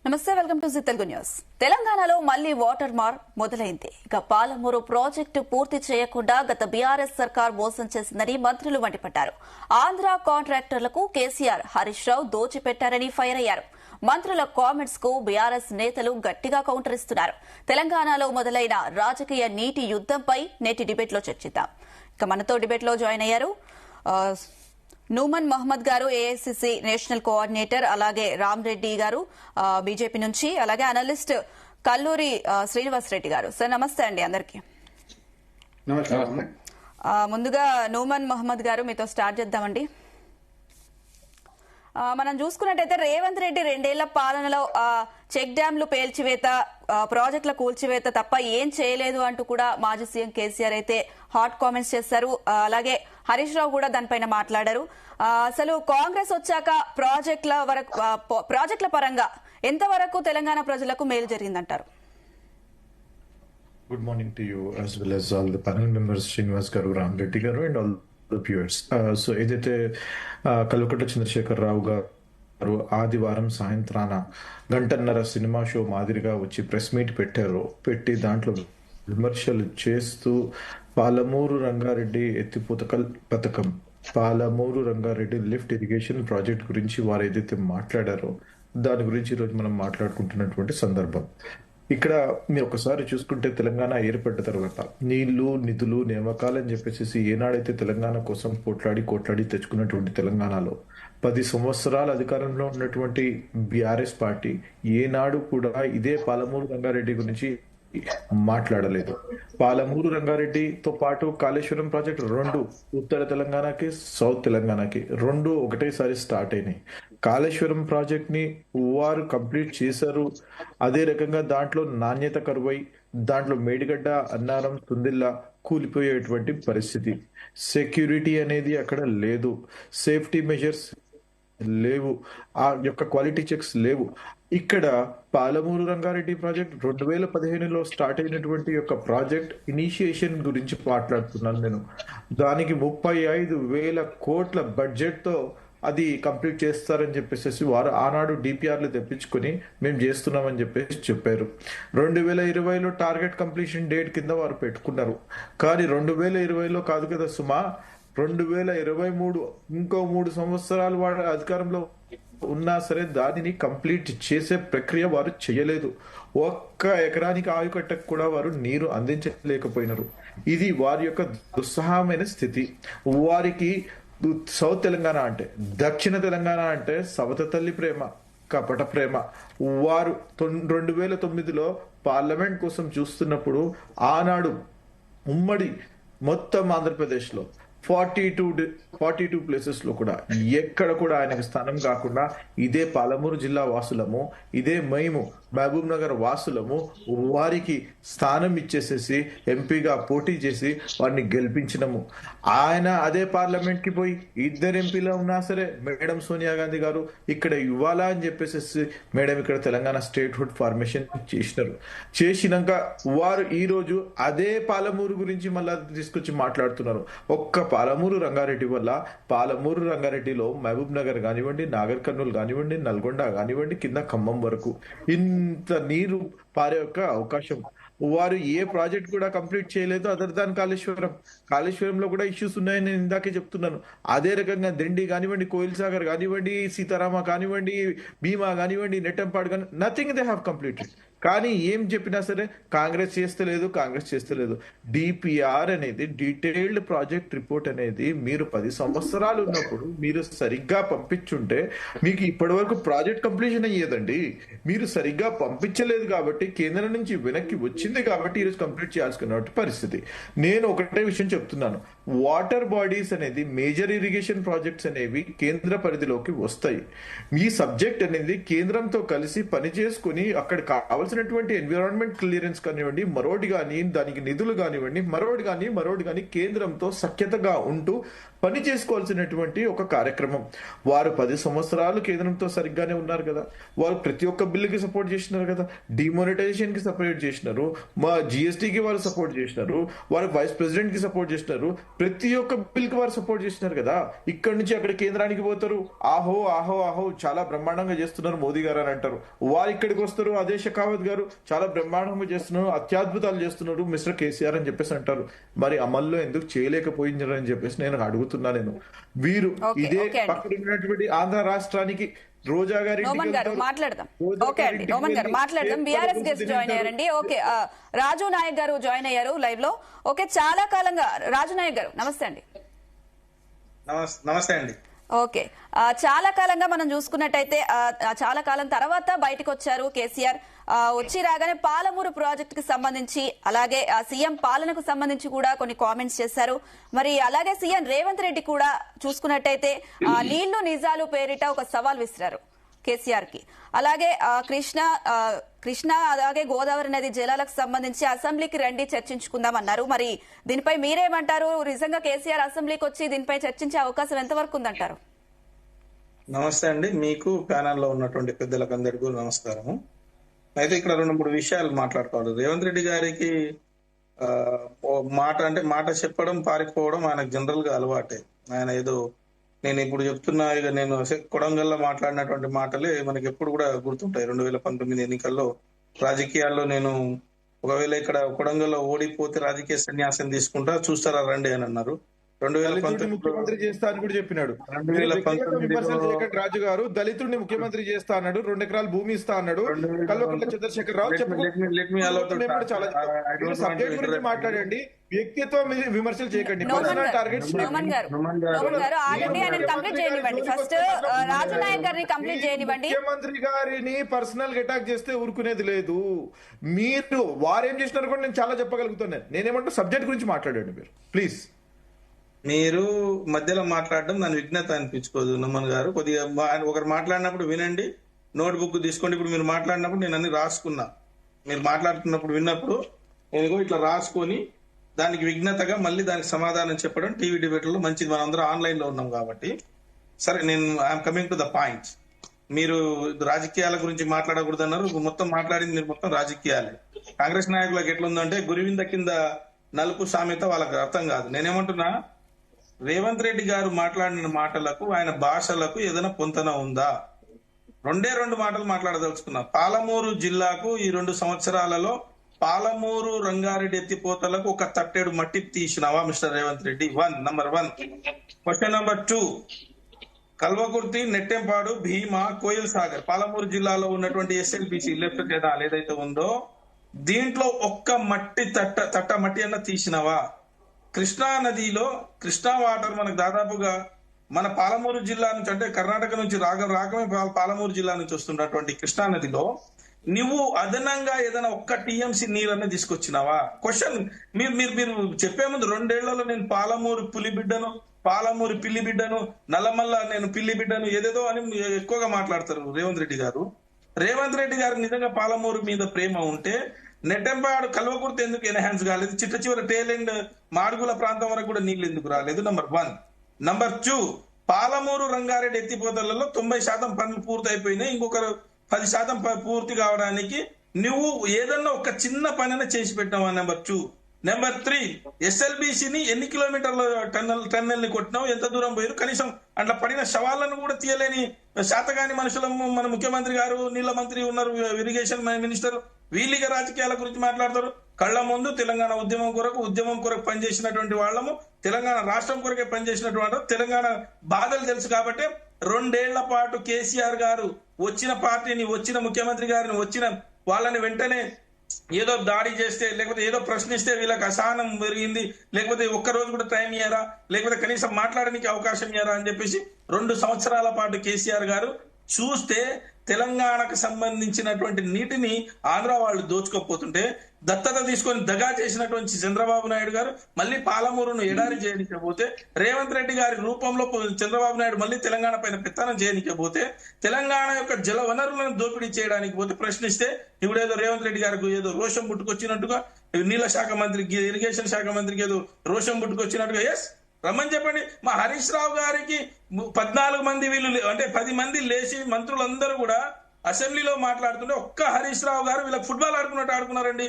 నమస్తే, welcome to Zee Telugu news. తెలంగాణలో మళ్లీ వాటర్ మార్క్ మొదలైంది. ఇక పాలమూరు ప్రాజెక్టు పూర్తి చేయకుండా గత బీఆర్ఎస్ సర్కార్ మోసం చేసిందని మంత్రులు మండిపడ్డారు. ఆంధ్ర కాంట్రాక్టర్లకు కేసీఆర్, హరీష్ రావు దోచిపెట్టారని ఫైర్ అయ్యారు. మంత్రుల కామెంట్స్ కు బీఆర్ఎస్ నేతలు గట్టిగా కౌంటర్ ఇస్తున్నారు. తెలంగాణలో మొదలైన రాజకీయ నీటి యుద్దంపై నేటి డిబేట్ లో చర్చిద్దాం. ఇక మనతో డిబేట్ లో జాయిన్ అయ్యారు నూమన్ మహమ్మద్ గారు, ఏఐసిసి నేషనల్ కోఆర్డినేటర్, అలాగే రామ్ రెడ్డి గారు బీజేపీ నుంచి, అలాగే అనలిస్ట్ కల్లూరి శ్రీనివాస్ రెడ్డి గారు. సార్ నమస్తే అండి అందరికి. ముందుగా నూమన్ మహమ్మద్ గారు మీతో స్టార్ట్ చేద్దామండి. మనం చూసుకున్నట్టయితే రేవంత్ రెడ్డి 2 ఏళ్ల పాలనలో చెక్ డ్యాంలు పేల్చివేత, ప్రాజెక్టుల కూల్చివేత తప్ప ఏం చేయలేదు అంటూ కూడా మాజీ సీఎం కేసీఆర్ అయితే హాట్ కామెంట్స్ చేశారు. అలాగే హరీష్ రావు కూడా దానిపైన మాట్లాడారు. అసలు కాంగ్రెస్ వచ్చాక ప్రాజెక్టుల పరంగా ఎంతవరకు తెలంగాణ ప్రజలకు మేలు జరిగిందంటారు? Good morning to you as well as all the panel members, Srinivas garu, Ram Reddy garu and all the viewers. So ఏదైతే కల్వకుంట్ల చంద్రశేఖర్ రావు గారు ఆదివారం సాయంత్రాన గంటన్నర సినిమా షో మాదిరిగా వచ్చి ప్రెస్ మీట్ పెట్టి దాంట్లో విమర్శలు చేస్తూ పాలమూరు రంగారెడ్డి ఎత్తిపోత పథకం, Palamuru Rangareddy lift irrigation project గురించి వారు ఏదైతే మాట్లాడారో దాని గురించి ఈరోజు మనం మాట్లాడుకుంటున్నటువంటి సందర్భం. ఇక్కడ మీరు ఒకసారి చూసుకుంటే తెలంగాణ ఏర్పడ్డ తర్వాత నీళ్లు, నిధులు, నియామకాలని చెప్పేసి ఏనాడైతే తెలంగాణ కోసం కోట్లాడి తెచ్చుకున్నటువంటి తెలంగాణలో 10 సంవత్సరాల అధికారంలో ఉన్నటువంటి బీఆర్ఎస్ పార్టీ ఏనాడు కూడా ఇదే పాలమూరు రంగారెడ్డి గురించి మాట్లాడలేదు. పాలమూరు రంగారెడ్డితో పాటు కాళేశ్వరం ప్రాజెక్ట్ 2 ఉత్తర తెలంగాణకి, సౌత్ తెలంగాణకి 2 ఒకటేసారి స్టార్ట్ అయినాయి. కాళేశ్వరం ప్రాజెక్ట్ ని వారు కంప్లీట్ చేశారు. అదే రకంగా దాంట్లో నాణ్యత కరువై దాంట్లో మేడిగడ్డ, అన్నారం, తుందిల్లా కూలిపోయేటువంటి పరిస్థితి. సెక్యూరిటీ అనేది అక్కడ లేదు, సేఫ్టీ మెజర్స్ లేవు, ఆ యొక్క క్వాలిటీ చెక్స్ లేవు. ఇక్కడ పాలమూరు రంగారెడ్డి ప్రాజెక్ట్ 2015లో స్టార్ట్ అయినటువంటి యొక్క ప్రాజెక్ట్ ఇనిషియేషన్ గురించి మాట్లాడుతున్నాను నేను. దానికి 35,000 కోట్ల బడ్జెట్ తో అది కంప్లీట్ చేస్తారని చెప్పేసి వారు ఆనాడు డిపిఆర్లు తెప్పించుకొని మేము చేస్తున్నామని చెప్పేసి చెప్పారు. 2020లో టార్గెట్ కంప్లీషన్ డేట్ కింద వారు పెట్టుకున్నారు. కానీ 2020లో కాదు కదా సుమా, 2023 ఇంకో 3 సంవత్సరాలు వాడు అధికారంలో ఉన్నా సరే దానిని కంప్లీట్ చేసే ప్రక్రియ వారు చేయలేదు. 1 ఎకరానికి ఆయుకట్టకు కూడా వారు నీరు అందించలేకపోయినారు. ఇది వారి యొక్క దుస్సహమైన స్థితి. వారికి సౌత్ తెలంగాణ అంటే, దక్షిణ తెలంగాణ అంటే సవత తల్లి ప్రేమ, కపట ప్రేమ. వారు 2009లో పార్లమెంట్ కోసం చూస్తున్నప్పుడు ఆనాడు ఉమ్మడి మొత్తం ఆంధ్రప్రదేశ్ లో 42 ప్లేసెస్ లో కూడా ఎక్కడ కూడా ఆయనకు స్థానం కాకుండా ఇదే పాలమూరు జిల్లా వాసులము, ఇదే మేము మహబూబ్ నగర్ వాసులము వారికి స్థానం ఇచ్చేసేసి ఎంపీగా పోటీ చేసి వారిని గెలిపించినము. ఆయన అదే పార్లమెంట్ కి పోయి 2 ఎంపీలు ఉన్నా సరే మేడం సోనియా గాంధీ గారు ఇక్కడ ఇవ్వాలా అని చెప్పేసి మేడం ఇక్కడ తెలంగాణ స్టేట్ హుడ్ ఫార్మేషన్ చేసినాక వారు ఈ రోజు అదే పాలమూరు గురించి మళ్ళా తీసుకొచ్చి మాట్లాడుతున్నారు. ఒక్క పాలమూరు రంగారెడ్డి వల్ల పాలమూరు రంగారెడ్డిలో మహబూబ్ నగర్ కానివ్వండి, నాగర్ కర్నూలు కానివ్వండి, నల్గొండ కానివ్వండి, కింద ఖమ్మం వరకు ఇంత నీరు పారే యొక్క అవకాశం. వారు ఏ ప్రాజెక్ట్ కూడా కంప్లీట్ చేయలేదు అదర్ దాన్ కాళేశ్వరంలో కూడా ఇష్యూస్ ఉన్నాయని నేను ఇందాకే చెప్తున్నాను. అదే రకంగా దిండి కానివ్వండి, కోయిల్ సాగర్ కానివ్వండి, సీతారామ కానివ్వండి, భీమా కానివ్వండి, నెట్టంపాడు కానీ నథింగ్ దే హ్యావ్ కంప్లీటెడ్. కానీ ఏం చెప్పినా సరే కాంగ్రెస్ చేస్తలేదు. డిపిఆర్ అనేది, డీటెయిల్డ్ ప్రాజెక్ట్ రిపోర్ట్ అనేది మీరు 10 సంవత్సరాలు ఉన్నప్పుడు మీరు సరిగ్గా పంపించుంటే మీకు ఇప్పటి వరకు ప్రాజెక్ట్ కంప్లీషన్ అయ్యేదండి. మీరు సరిగ్గా పంపించలేదు కాబట్టి కేంద్రం నుంచి వెనక్కి వచ్చింది కాబట్టి ఈరోజు కంప్లీట్ చేయాల్సిన పరిస్థితి. నేను ఒకటే విషయం చెప్తున్నాను, వాటర్ బాడీస్ అనేది మేజర్ ఇరిగేషన్ ప్రాజెక్ట్స్ అనేవి కేంద్ర పరిధిలోకి వస్తాయి. ఈ సబ్జెక్ట్ అనేది కేంద్రంతో కలిసి పని చేసుకుని అక్కడ కావాల్సిన కావాల్సినటువంటి ఎన్విరాన్మెంట్ క్లియరెన్స్ కానివ్వండి, మరోటి కానీ దానికి నిధులు కానివ్వండి, మరోటి కానీ కేంద్రంతో సఖ్యతగా ఉంటూ పని చేసుకోవాల్సినటువంటి ఒక కార్యక్రమం. వారు 10 సంవత్సరాలు కేంద్రంతో సరిగ్గానే ఉన్నారు కదా, వారు ప్రతి ఒక్క బిల్లుకి సపోర్ట్ చేసినారు కదా, డిమానిటైజేషన్ కి సపోర్ట్ చేసినారు, మా జిఎస్టీకి వారు సపోర్ట్ చేసినారు, వారు వైస్ ప్రెసిడెంట్ కి సపోర్ట్ చేసినారు, ప్రతి ఒక్క బిల్ కి వారు సపోర్ట్ చేసినారు కదా. ఇక్కడ నుంచి అక్కడ కేంద్రానికి పోతారు, ఆహో ఆహో ఆహో చాలా బ్రహ్మాండంగా చేస్తున్నారు మోదీ గారు అని అంటారు. వారు ఇక్కడికి వస్తారు, అదే షెకావత్ గారు చాలా బ్రహ్మాండంగా చేస్తున్నారు, అత్యద్భుతాలు చేస్తున్నారు మిస్టర్ కేసీఆర్ అని చెప్పేసి అంటారు. మరి అమల్లో ఎందుకు చేయలేకపోయిందని అని చెప్పేసి నేను అడుగుతున్నా. నేను వీరు ఇదే పక్కన ఉన్నటువంటి ఆంధ్ర రాష్ట్రానికి రోజా గారి నోమన్ గారు మాట్లాడదాం. బీఆర్ఎస్ గెస్ట్ జాయిన్ అయ్యారండి. ఓకే, రాజు నాయక్ గారు జాయిన్ అయ్యారు లైవ్ లో. ఓకే, చాలా కాలంగా రాజు నాయక్ గారు నమస్తే అండి. నమస్తే అండి. ఓకే, చాలా కాలంగా మనం చూసుకున్నట్టయితే చాలా కాలం తర్వాత బయటకు వచ్చారు కేసీఆర్. వచ్చి రాగానే పాలమూరు ప్రాజెక్ట్ కి సంబంధించి అలాగే సీఎం పాలనకు సంబంధించి కూడా కొన్ని కామెంట్స్ చేశారు. మరి అలాగే సీఎం రేవంత్ రెడ్డి కూడా చూసుకున్నట్టయితే నీళ్లు నిజాలు పేరిట ఒక సవాల్ విసిరారు కేసీఆర్ కి. అలాగే కృష్ణ అలాగే గోదావరి నది జలాలకు సంబంధించి అసెంబ్లీకి రండి చర్చించుకుందాం అన్నారు. మరి దీనిపై మీరేమంటారు? నిజంగా కేసీఆర్ అసెంబ్లీకి వచ్చి దీనిపై చర్చించే అవకాశం ఎంతవరకు ఉందంటారు? నమస్తే అండి, మీకు ప్యానెల్ లో ఉన్నటువంటి పెద్దలకు అందరికీ నమస్కారము. అయితే ఇక్కడ 2-3 విషయాలు మాట్లాడుకోవాలి. రేవంత్ రెడ్డి గారికి మాట చెప్పడం పారిపోవడం ఆయనకు జనరల్ గా అలవాటే. ఆయన ఏదో నేను ఇప్పుడు చెప్తున్నా, ఇక నేను కొడంగల్లో మాట్లాడినటువంటి మాటలే మనకి ఎప్పుడు కూడా గుర్తుంటాయి. 2019 ఎన్నికల్లో రాజకీయాల్లో నేను ఒకవేళ ఇక్కడ కొడంగల్లో ఓడిపోతే రాజకీయ సన్యాసం తీసుకుంటా, చూస్తారా రండి అని అన్నారు. 2019 ముఖ్యమంత్రి చేస్తా అని కూడా చెప్పినాడు. 2019 రాజు గారు దళితుడిని ముఖ్యమంత్రి చేస్తా అన్నాడు, 2 ఎకరాలు భూమి ఇస్తా అన్నాడు. కల్వకుంట్ల చంద్రశేఖర్ రావు సబ్జెక్ట్ గురించి మాట్లాడండి, వ్యక్తిత్వం విమర్శలు చేయకండి, పర్సనల్ టార్గెట్స్. ముఖ్యమంత్రి గారిని పర్సనల్ గా అటాక్ చేస్తే ఊరుకునేది లేదు. మీరు వారేం చేసినారు కూడా నేను చాలా చెప్పగలుగుతున్నాను. నేనేమంటా సబ్జెక్ట్ గురించి మాట్లాడండి మీరు ప్లీజ్. మీరు మధ్యలో మాట్లాడడం దాని విఘ్నత అనిపించుకోదు. నమ్మన్ గారు కొద్దిగా ఒకరు మాట్లాడినప్పుడు వినండి, నోట్ బుక్ తీసుకోండి. ఇప్పుడు మీరు మాట్లాడినప్పుడు నేను అన్ని రాసుకున్నా, మీరు మాట్లాడుతున్నప్పుడు విన్నప్పుడు నేను ఇట్లా రాసుకొని దానికి విఘ్నతగా మళ్ళీ దానికి సమాధానం చెప్పడం టీవీ డిబేట్లలో మంచిది. మనం అందరం ఆన్లైన్ లో ఉన్నాం కాబట్టి. సరే, నేను I'm coming to the point. మీరు రాజకీయాల గురించి మాట్లాడకూడదు అన్నారు, మొత్తం మాట్లాడింది మీరు మొత్తం రాజకీయాలే. కాంగ్రెస్ నాయకులకు ఎట్లుందంటే గురివింద కింద నలుపు సామెత వాళ్ళకి అర్థం కాదు. నేనేమంటున్నా, రేవంత్ రెడ్డి గారు మాట్లాడిన మాటలకు ఆయన భాషలకు ఏదైనా పొంతన ఉందా? 2 మాటలు మాట్లాడదలుచుకున్నా. పాలమూరు జిల్లాకు ఈ 2 సంవత్సరాలలో పాలమూరు రంగారెడ్డి ఎత్తిపోతలకు ఒక తట్టెడు మట్టి తీసినావా mister Revanth Reddy? Number 1. Question number 2, Kalwakurthy, Nettempadu, Bhima, Koil Sagar Palamuru జిల్లాలో ఉన్నటువంటి ఎస్ఎల్బిసి లెఫ్ట్ కెనాల్ ఏదైతే ఉందో దీంట్లో ఒక్క మట్టి తట్ట మట్టి అన్న తీసినావా? కృష్ణా నదిలో కృష్ణా వాటర్ మనకు దాదాపుగా మన పాలమూరు జిల్లా నుంచి, అంటే కర్ణాటక నుంచి రాకమే పాలమూరు జిల్లా నుంచి వస్తున్నటువంటి కృష్ణా నదిలో నువ్వు అదనంగా ఏదైనా ఒక్క టీఎంసీ నీరన్నా తీసుకొచ్చినావా? క్వశ్చన్ మీరు చెప్పే ముందు 2 ఏళ్లలో నేను పాలమూరు పులిబిడ్డను, పాలమూరు పిల్లి బిడ్డను, నల్లమల్ల నేను పిల్లి బిడ్డను ఏదేదో అని ఎక్కువగా మాట్లాడతారు రేవంత్ రెడ్డి గారు. రేవంత్ రెడ్డి గారు నిజంగా పాలమూరు మీద ప్రేమ ఉంటే నెట్టెంపాడు, కల్వకుర్తి ఎందుకు ఎన్హాన్స్ కాలేదు? చిట్ట చివరి టేల్ అండ్ మాడుగుల ప్రాంతం వరకు కూడా నీళ్లు ఎందుకు రాలేదు? నంబర్ 1. నంబర్ 2, పాలమూరు రంగారెడ్డి ఎత్తిపోతలలో 90% పనులు పూర్తి అయిపోయినాయి, ఇంకొక 10% పూర్తి కావడానికి నువ్వు ఏదన్నా ఒక చిన్న పనైనా చేసి పెట్టావా? నెంబర్ 2. నెంబర్ 3, ఎస్ఎల్బిసిని ఎన్ని కిలోమీటర్ల టన్నెల్ ని కొట్టినావు, ఎంత దూరం పోయారు? కనీసం అట్లా పడిన శవాలను కూడా తీయలేని శాతగాని మనుషులము మన ముఖ్యమంత్రి గారు, నీళ్ల మంత్రి ఉన్నారు, ఇరిగేషన్ మినిస్టర్, వీళ్ళిగా రాజకీయాల గురించి మాట్లాడతారు. కళ్ల ముందు తెలంగాణ ఉద్యమం కొరకు పనిచేసినటువంటి వాళ్ళము, తెలంగాణ రాష్ట్రం కొరకే పనిచేసినటువంటి తెలంగాణ బాధలు తెలుసు కాబట్టి 2 ఏళ్ల పాటు కేసీఆర్ గారు వచ్చిన పార్టీని, వచ్చిన ముఖ్యమంత్రి గారిని, వచ్చిన వాళ్ళని వెంటనే ఏదో దాడి చేస్తే, లేకపోతే ఏదో ప్రశ్నిస్తే వీళ్ళకి అసహనం పెరిగింది, లేకపోతే ఒక్కరోజు కూడా టైం ఇయ్యారా, లేకపోతే కనీసం మాట్లాడడానికి అవకాశం ఇయ్యారా అని చెప్పేసి 2 సంవత్సరాల పాటు కేసీఆర్ గారు చూస్తే తెలంగాణకు సంబంధించినటువంటి నీటిని ఆంధ్ర వాళ్ళు దోచుకోపోతుంటే దత్తత తీసుకొని దగా చేసినటువంటి చంద్రబాబు నాయుడు గారు మళ్ళీ పాలమూరును ఎడారి చేయనికపోతే, రేవంత్ రెడ్డి గారి రూపంలో చంద్రబాబు నాయుడు మళ్ళీ తెలంగాణ పైన పెత్తనం చేయనికపోతే, తెలంగాణ యొక్క జల వనరులను దోపిడీ చేయడానికి పోతే ప్రశ్నిస్తే ఇప్పుడు ఏదో రేవంత్ రెడ్డి గారికి ఏదో రోషం పుట్టుకొచ్చినట్టుగా, నీళ్ళ శాఖ మంత్రికి, ఇరిగేషన్ శాఖ మంత్రికి ఏదో రోషం పుట్టుకొచ్చినట్టుగా, ఎస్ రమ్మని చెప్పండి. మా హరీష్ రావు గారికి 14 మంది వీళ్ళు అంటే 10 మంది లేచి మంత్రులందరూ కూడా అసెంబ్లీలో మాట్లాడుతుంటే ఒక్క హరీష్ రావు గారు వీళ్ళకి ఫుట్బాల్ ఆడుకున్నట్టు ఆడుకున్నారండి.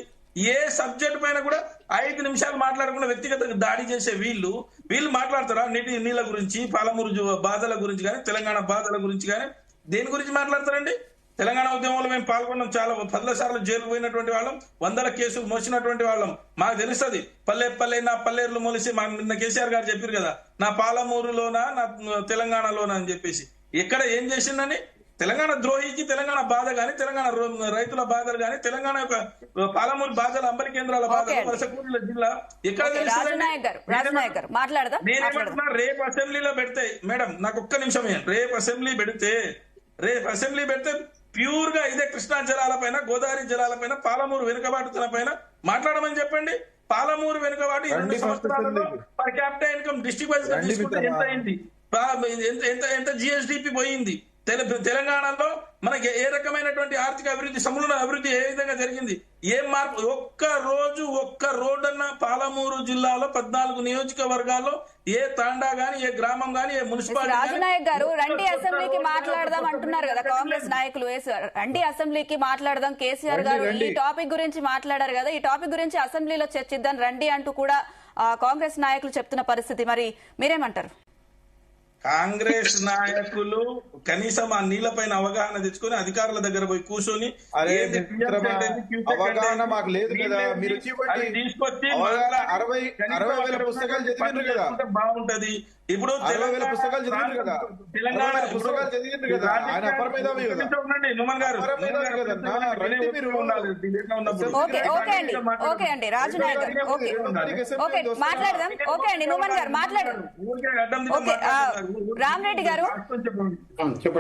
ఏ సబ్జెక్ట్ పైన కూడా 5 నిమిషాలు మాట్లాడకుండా వ్యక్తిగత దాడి చేసే వీళ్ళు మాట్లాడతారా? నీళ్ళ గురించి, పాలమూరు బాధల గురించి కానీ, తెలంగాణ బాధల గురించి కానీ దేని గురించి మాట్లాడతారండి? తెలంగాణ ఉద్యమంలో మేము పాల్గొన్నాం, చాలా 10 సార్లు జైలు పోయినటువంటి వాళ్ళం, 100 కేసులు మోసినటువంటి వాళ్ళం. మాకు తెలుస్తుంది పల్లె నా పల్లెర్లు మొలిసి. మాకు నిన్న కేసీఆర్ గారు చెప్పారు కదా, నా పాలమూరులోనా నా తెలంగాణలోనా అని చెప్పేసి. ఎక్కడ ఏం చేసిందని తెలంగాణ ద్రోహికి తెలంగాణ బాధ గాని, తెలంగాణ రైతుల బాధలు గాని, తెలంగాణ యొక్క పాలమూరు బాధలు, అంబరి కేంద్రాల బాధలు, వలసకూరుల జిల్లా ఎక్కడ నేనేమంటున్నా, రేపు అసెంబ్లీలో పెడితే మేడం నాకు ఒక్క నిమిషమే, రేపు అసెంబ్లీ పెడితే ప్యూర్ గా ఇదే కృష్ణా జలాల పైన, గోదావరి జలాల పైన, పాలమూరు వెనుకబాటుతన పైన మాట్లాడమని చెప్పండి. పాలమూరు వెనుకబాటు 2 సంవత్సరాలలో per capital income district wise గా తీసుకుంటే ఎంత అయింది, ఎంత జిఎస్డిపి పోయింది, తెలంగాణలో మనకి ఏ రకమైనటువంటి ఆర్థిక అభివృద్ధి, సమూల అభివృద్ధి ఏ విధంగా జరిగింది, ఏం మార్పు, ఒక్క రోడ్ అన్న పాలమూరు జిల్లాలో 14 నియోజకవర్గాల్లో ఏ తాండా గాని, ఏ గ్రామం గాని, ఏ మున్సిపాలిటీ. రాజునాయక్ గారు రండి అసెంబ్లీకి మాట్లాడదాం అంటున్నారు కదా కాంగ్రెస్ నాయకులు, రండి అసెంబ్లీకి మాట్లాడదాం. కేసీఆర్ గారు ఈ టాపిక్ గురించి మాట్లాడారు కదా, ఈ టాపిక్ గురించి అసెంబ్లీలో చర్చిద్దాం రండి అంటూ కూడా కాంగ్రెస్ నాయకులు చెప్తున్న పరిస్థితి, మరి మీరేమంటారు? కాంగ్రెస్ నాయకులు కనీసం ఆ నీళ్ల పైన అవగాహన తెచ్చుకొని అధికారుల దగ్గర పోయి కూర్చొని అవగాహన మాకు లేదు కదా, మీరు తీసుకొచ్చి పుస్తకాలు చదివిండ్రు కదా, బాగుంటది. ఇప్పుడు పుస్తకాలు చదివిండ్రు కదా, తెలంగాణ పుస్తకాలు చదివిండ్రు కదా, ఆయన అపరమేధావి కదా. నుమన్ గారు ఓకే అండి రాజునాయక్ గారు, ఓకే మాట్లాడదాం. ఓకే అండి నుమన్ గారు మాట్లాడదాం. రామరెడ్డి గారు,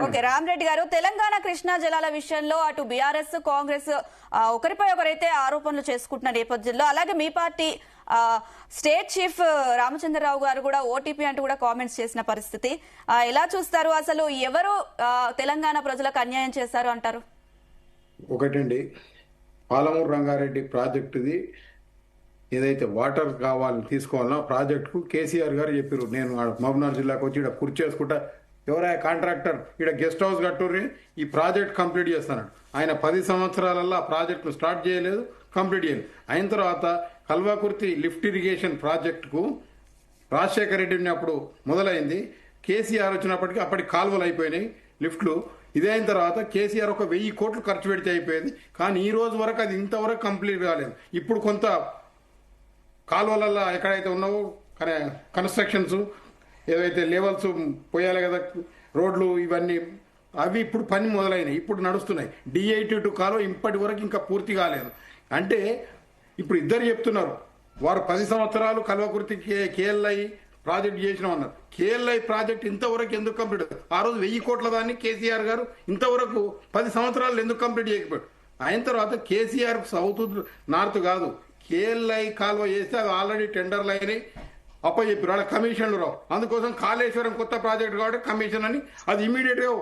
ఓకే రామరెడ్డి గారు, తెలంగాణ కృష్ణా జలాల విషయంలో అటు బీఆర్ఎస్, కాంగ్రెస్ ఒకరిపై ఒకరైతే ఆరోపణలు చేసుకుంటున్న నేపథ్యంలో, అలాగే మీ పార్టీ స్టేట్ చీఫ్ రామచంద్రరావు గారు కూడా ఓటీపీ అంటూ కూడా కామెంట్స్ చేసిన పరిస్థితి, ఎలా చూస్తారు? అసలు ఎవరు తెలంగాణ ప్రజలకు అన్యాయం చేశారు అంటారు? ఒకటండి, పాలమూరు రంగారెడ్డి ప్రాజెక్టుది ఏదైతే వాటర్ కావాలని తీసుకోవాలన్నా ప్రాజెక్టుకు కేసీఆర్ గారు చెప్పారు, నేను మహబూబ్నగర్ జిల్లాకు వచ్చి ఇక్కడ కుర్చీ చేసుకుంటా, ఎవరైనా కాంట్రాక్టర్ ఇక్కడ గెస్ట్ హౌస్ కట్టుర్రి, ఈ ప్రాజెక్ట్ కంప్లీట్ చేస్తాడు. ఆయన 10 సంవత్సరాలలో ఆ ప్రాజెక్టును స్టార్ట్ చేయలేదు, కంప్లీట్ చేయలేదు. అయిన తర్వాత కల్వకుర్తి లిఫ్ట్ ఇరిగేషన్ ప్రాజెక్టుకు రాజశేఖర రెడ్డి ఉన్నప్పుడు మొదలైంది, కేసీఆర్ వచ్చినప్పటికీ అప్పటికి కాలువలు అయిపోయినాయి, లిఫ్ట్లు. ఇదైన తర్వాత కేసీఆర్ ఒక 1000 కోట్లు ఖర్చు పెడితే అయిపోయేది, కానీ ఈ రోజు వరకు అది ఇంతవరకు కంప్లీట్ కాలేదు. ఇప్పుడు కొంత కాలువలలో ఎక్కడైతే ఉన్నావో కన్స్ట్రక్షన్స్ ఏవైతే లెవెల్స్ పోయాలి కదా, రోడ్లు ఇవన్నీ, అవి ఇప్పుడు పని మొదలైనవి, ఇప్పుడు నడుస్తున్నాయి. D82 కాలువ ఇప్పటి వరకు ఇంకా పూర్తి కాలేదు. అంటే ఇప్పుడు ఇద్దరు చెప్తున్నారు, వారు 10 సంవత్సరాలు కల్వకుర్తి కేఎల్ఐ ప్రాజెక్ట్ చేసినామన్నారు. కేఎల్ఐ ప్రాజెక్ట్ ఇంతవరకు ఎందుకు కంప్లీట్? ఆ రోజు 1000 కోట్ల దాన్ని కేసీఆర్ గారు ఇంతవరకు 10 సంవత్సరాలు ఎందుకు కంప్లీట్ చేయకపోయాడు? అయిన తర్వాత కేసీఆర్ సౌత్ నార్త్ కాదు, కేఎల్ఐ కాలువ చేస్తే అది ఆల్రెడీ టెండర్లు అయినాయి, అప్పచెప్పారు, వాళ్ళ కమిషన్లు రావు. అందుకోసం కాళేశ్వరం కొత్త ప్రాజెక్ట్ కాబట్టి కమిషన్ అని అది ఇమీడియట్ గా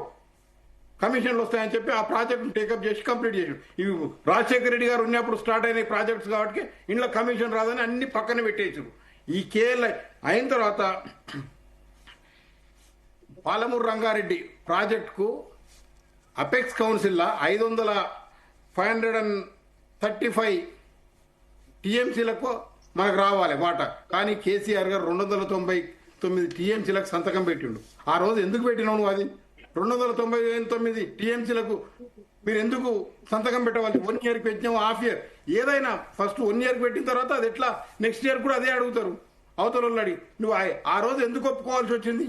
కమిషన్లు వస్తాయని చెప్పి ఆ ప్రాజెక్ట్ టేకప్ చేసి కంప్లీట్ చేసాడు. ఇవి రాజశేఖర రెడ్డి గారు ఉన్నప్పుడు స్టార్ట్ అయిన ప్రాజెక్ట్స్ కాబట్టి ఇంట్లో కమిషన్ రాదని అన్ని పక్కన పెట్టేసారు. ఈ కేఎల్ఐ అయిన తర్వాత పాలమూరు రంగారెడ్డి ప్రాజెక్టుకు అపెక్స్ కౌన్సిల్లో 535 టీఎంసీలకు మనకు రావాలి వాటా, కానీ కేసీఆర్ గారు 299 టీఎంసీలకు సంతకం పెట్టిండు. ఆ రోజు ఎందుకు పెట్టినావు నువ్వు? అది 299 టీఎంసీలకు మీరు ఎందుకు సంతకం పెట్టవాలి? 1 ఇయర్కి పెట్టినావు, హాఫ్ ఇయర్, ఏదైనా ఫస్ట్ 1 ఇయర్కి పెట్టిన తర్వాత అది ఎట్లా నెక్స్ట్ ఇయర్ కూడా అదే అడుగుతారు అవతల అడి. నువ్వు ఆ రోజు ఎందుకు ఒప్పుకోవాల్సి వచ్చింది?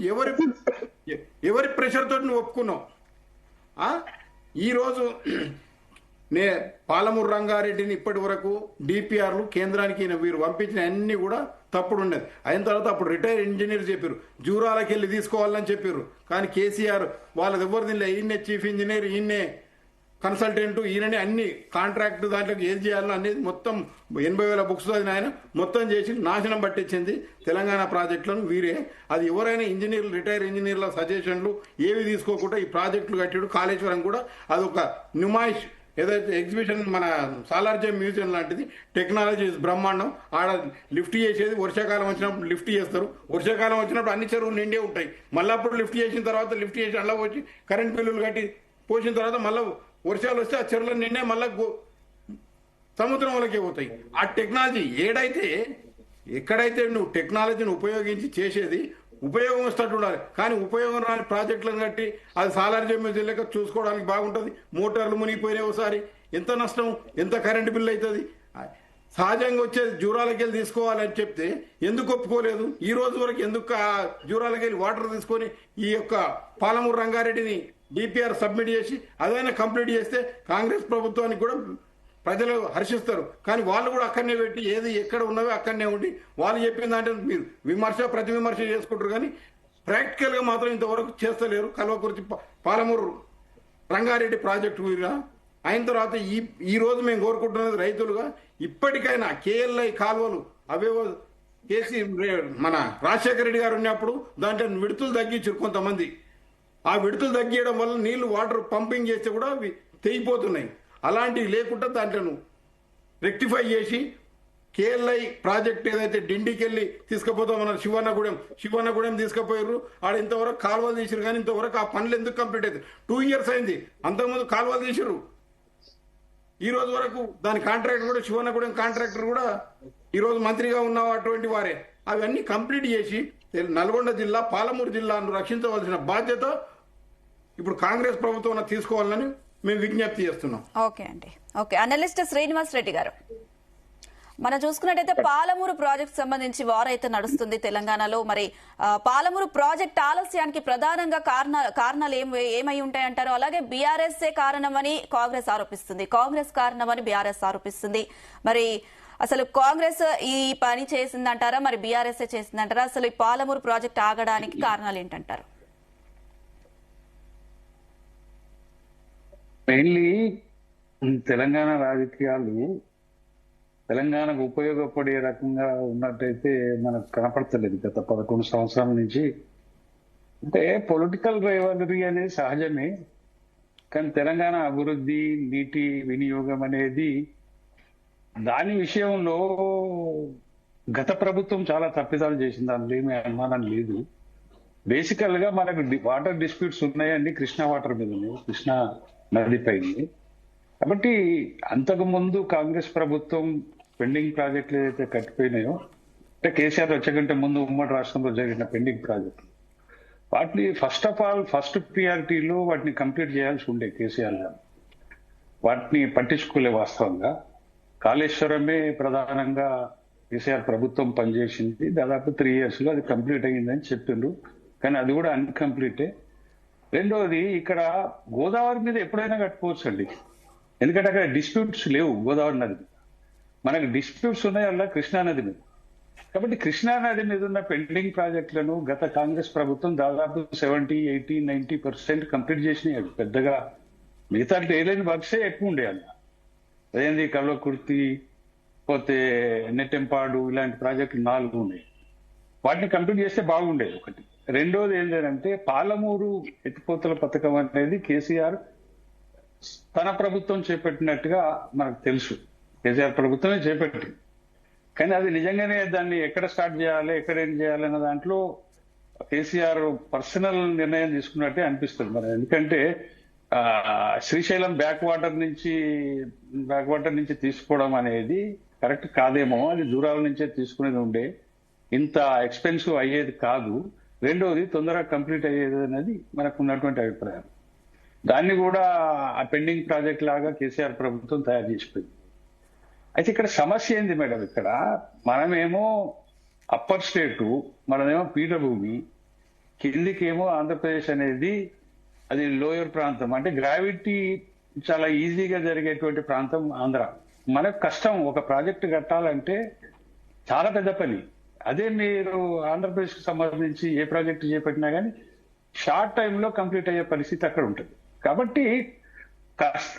ఎవరి ప్రెషర్ తోటి నువ్వు ఒప్పుకున్నావు? ఈరోజు పాలమూరు రంగారెడ్డిని ఇప్పటి వరకు డిపిఆర్లు కేంద్రానికి వీరు పంపించిన అన్ని కూడా తప్పుడు ఉండేది. అయిన తర్వాత అప్పుడు రిటైర్ ఇంజనీర్ చెప్పారు జూరాలకి వెళ్ళి తీసుకోవాలని చెప్పారు. కానీ కేసీఆర్ వాళ్ళది ఎవరు తినలే, ఈయనే చీఫ్ ఇంజనీర్, ఈయనే కన్సల్టెంట్, ఈయననే అన్ని కాంట్రాక్ట్ దాంట్లోకి ఏది చేయాలో అనేది మొత్తం 80,000 బుక్స్ చదివిన ఆయన మొత్తం చేసి నాశనం పట్టించింది తెలంగాణ ప్రాజెక్టులను వీరే. అది ఎవరైనా ఇంజనీర్లు రిటైర్ ఇంజనీర్ల సజెషన్లు ఏవి తీసుకోకుండా ఈ ప్రాజెక్టులు కట్టాడు. కాళేశ్వరం కూడా అదొక నుమాయిష్, ఏదైతే ఎగ్జిబిషన్ మన సాలార్జంగ్ మ్యూజియం లాంటిది. టెక్నాలజీ బ్రహ్మాండం. ఆడ లిఫ్ట్ చేసేది వర్షాకాలం వచ్చినప్పుడు లిఫ్ట్ చేస్తారు, వర్షాకాలం వచ్చినప్పుడు అన్ని చెరువులు నిండే ఉంటాయి. మళ్ళీ అప్పుడు లిఫ్ట్ చేసిన తర్వాత లిఫ్ట్ చేసి అలా వచ్చి కరెంట్ బిల్లులు కట్టి పోసిన తర్వాత మళ్ళీ వర్షాలు వస్తే ఆ చెరువులు నిండే మళ్ళీ సముద్రం వల్లకే పోతాయి. ఆ టెక్నాలజీ ఏడైతే ఎక్కడైతే నువ్వు టెక్నాలజీని ఉపయోగించి చేసేది ఉపయోగం వస్తట్టు ఉండాలి. కానీ ఉపయోగం రాని ప్రాజెక్టులను కట్టి అది సాలార్జంగ్ మ్యూజియం లెక్క చూసుకోవడానికి బాగుంటుంది. మోటార్లు మునిగిపోయినాయి, ఒకసారి ఎంత నష్టం, ఎంత కరెంటు బిల్లు అవుతుంది. సహజంగా వచ్చేది జూరాలకి వెళ్ళి తీసుకోవాలని చెప్తే ఎందుకు ఒప్పుకోలేదు? ఈ రోజు వరకు ఎందుకు ఆ జూరాలకి వెళ్ళి వాటర్ తీసుకొని ఈ యొక్క పాలమూరు రంగారెడ్డిని డిపిఆర్ సబ్మిట్ చేసి అదైనా కంప్లీట్ చేస్తే కాంగ్రెస్ ప్రభుత్వానికి కూడా ప్రజలు హర్షిస్తారు. కానీ వాళ్ళు కూడా అక్కడనే పెట్టి ఏది ఎక్కడ ఉన్నవో అక్కడనే ఉండి వాళ్ళు చెప్పిన దాంట్లో మీరు విమర్శ ప్రతి విమర్శ చేసుకుంటారు, కానీ ప్రాక్టికల్ గా మాత్రం ఇంతవరకు చేస్తలేరు. కల్వకుర్తి పాలమూరు రంగారెడ్డి ప్రాజెక్టు వీరుగా అయిన తర్వాత ఈ రోజు మేము కోరుకుంటున్నది రైతులుగా ఇప్పటికైనా కేఎల్ఐ కాలువలు అవేవో కేసీ మన రాజశేఖర రెడ్డి గారు ఉన్నప్పుడు దాంట్లో విడుతులు తగ్గించారు కొంతమంది. ఆ విడుతులు తగ్గియడం వల్ల నీళ్లు వాటర్ పంపింగ్ చేస్తే కూడా అవి తెగిపోతున్నాయి. అలాంటివి లేకుండా దాంట్లో రెక్టిఫై చేసి కేఎల్ఐ ప్రాజెక్ట్ ఏదైతే డిండికి వెళ్ళి తీసుకుపోతామన్నారు శివన్నగూడెం తీసుకుపోయారు. ఆడ ఇంతవరకు కాలువలు తీసారు, కానీ ఇంతవరకు ఆ పనులు ఎందుకు కంప్లీట్ అవుతుంది? 2 years అయింది. అంతకుముందు కాలువలు తీసారు, ఈ రోజు వరకు దాని కాంట్రాక్టర్ కూడా శివన్నగూడెం కాంట్రాక్టర్ కూడా ఈ రోజు మంత్రిగా ఉన్న అటువంటి వారే. అవన్నీ కంప్లీట్ చేసి నల్గొండ జిల్లా పాలమూరు జిల్లాను రక్షించవలసిన బాధ్యత ఇప్పుడు కాంగ్రెస్ ప్రభుత్వం తీసుకోవాలని మేము విజ్ఞప్తి చేస్తున్నాం. ఓకే అండి. ఓకే, అనలిస్ట్ శ్రీనివాస్ రెడ్డి గారు, మనం చూసుకున్నట్టయితే పాలమూరు ప్రాజెక్ట్ సంబంధించి వార్ అయితే నడుస్తుంది తెలంగాణలో. మరి పాలమూరు ప్రాజెక్ట్ ఆలస్యానికి ప్రధానంగా కారణాలు ఏమై ఉంటాయంటారు? అలాగే బీఆర్ఎస్ కారణమని కాంగ్రెస్ ఆరోపిస్తుంది, కాంగ్రెస్ కారణమని బీఆర్ఎస్ ఆరోపిస్తుంది. మరి అసలు కాంగ్రెస్ ఈ పని చేసిందంటారా, మరి బీఆర్ఎస్ చేసిందంటారా? అసలు ఈ పాలమూరు ప్రాజెక్ట్ ఆగడానికి కారణాలు ఏంటంటారు? మెయిన్లీ తెలంగాణ రాజకీయాలు తెలంగాణకు ఉపయోగపడే రకంగా ఉన్నట్టయితే మనకు కనపడతలేదు గత 11 సంవత్సరాల నుంచి. అంటే పొలిటికల్ రైవలరీ అనేది సహజమే, కానీ తెలంగాణ అభివృద్ధి, నీటి వినియోగం అనేది దాని విషయంలో గత ప్రభుత్వం చాలా తప్పిదాలు చేసింది, దానిలో ఏమీ అనుమానం లేదు. బేసికల్ గా మనకు వాటర్ డిస్ప్యూట్స్ ఉన్నాయండి కృష్ణా వాటర్ మీద, కృష్ణా నదిపై. కాబట్టి అంతకు ముందు కాంగ్రెస్ ప్రభుత్వం పెండింగ్ ప్రాజెక్టులు ఏదైతే కట్టిపోయినాయో, అంటే కేసీఆర్ వచ్చేకంటే ముందు ఉమ్మడి రాష్ట్రంలో జరిగిన పెండింగ్ ప్రాజెక్టులు, వాటిని ఫస్ట్ ప్రియారిటీలో వాటిని కంప్లీట్ చేయాల్సి ఉండే కేసీఆర్ గారు. వాటిని పట్టించుకోలే. వాస్తవంగా కాళేశ్వరమే ప్రధానంగా కేసీఆర్ ప్రభుత్వం పనిచేసింది. దాదాపు 3 years లో అది కంప్లీట్ అయ్యిందని చెప్పిండ్రు, కానీ అది కూడా అన్కంప్లీటే. రెండోది, ఇక్కడ గోదావరి మీద ఎప్పుడైనా కట్టుకోవచ్చు అండి, ఎందుకంటే అక్కడ డిస్ప్యూట్స్ లేవు గోదావరి నది మీద. మనకు డిస్ప్యూట్స్ ఉన్నాయి అలా కృష్ణా నది మీద. కాబట్టి కృష్ణా నది మీద ఉన్న పెండింగ్ ప్రాజెక్టులను గత కాంగ్రెస్ ప్రభుత్వం దాదాపు 70, 80, 90% కంప్లీట్ చేసినాయి. పెద్దగా మిగతా ఏలైన వర్క్సే ఎక్కువ ఉండే అన్న. అదేంది కల్వకుర్తి, పోతే నెట్టెంపాడు, ఇలాంటి ప్రాజెక్టులు 4 ఉన్నాయి. వాటిని కంప్లీట్ చేస్తే బాగుండేది ఒకటి. రెండోది ఏంటంటే పాలమూరు ఎత్తిపోతల పథకం అనేది కేసీఆర్ తన ప్రభుత్వం చేపట్టినట్టుగా మనకు తెలుసు. కేసీఆర్ ప్రభుత్వమే చేపట్టింది, కానీ అది నిజంగానే దాన్ని ఎక్కడ స్టార్ట్ చేయాలి, ఎక్కడ ఏం చేయాలి అన్న దాంట్లో కేసీఆర్ పర్సనల్ నిర్ణయం తీసుకున్నట్టే అనిపిస్తుంది మరి. ఎందుకంటే శ్రీశైలం బ్యాక్ వాటర్ నుంచి తీసుకోవడం అనేది కరెక్ట్ కాదేమో, అది దూరాల నుంచే తీసుకునేది ఉండే, ఇంత ఎక్స్పెన్సివ్ అయ్యేది కాదు. రెండోది, తొందరగా కంప్లీట్ అయ్యేది అనేది మనకు ఉన్నటువంటి అభిప్రాయం. దాన్ని కూడా ఆ పెండింగ్ ప్రాజెక్ట్ లాగా కేసీఆర్ ప్రభుత్వం తయారు చేసిపోయింది. అయితే ఇక్కడ సమస్య ఏంది మేడం? ఇక్కడ మనమేమో అప్పర్ స్టేటు, మనమేమో పీఠభూమి, కిందికేమో ఆంధ్రప్రదేశ్ అనేది అది లోయర్ ప్రాంతం. అంటే గ్రావిటీ చాలా ఈజీగా జరిగేటువంటి ప్రాంతం ఆంధ్ర. మనకు కష్టం, ఒక ప్రాజెక్టు కట్టాలంటే చాలా పెద్ద పని. అదే మీరు ఆంధ్రప్రదేశ్ కి సంబంధించి ఏ ప్రాజెక్టు చేపట్టినా కానీ షార్ట్ టైంలో కంప్లీట్ అయ్యే పరిస్థితి అక్కడ ఉంటుంది. కాబట్టి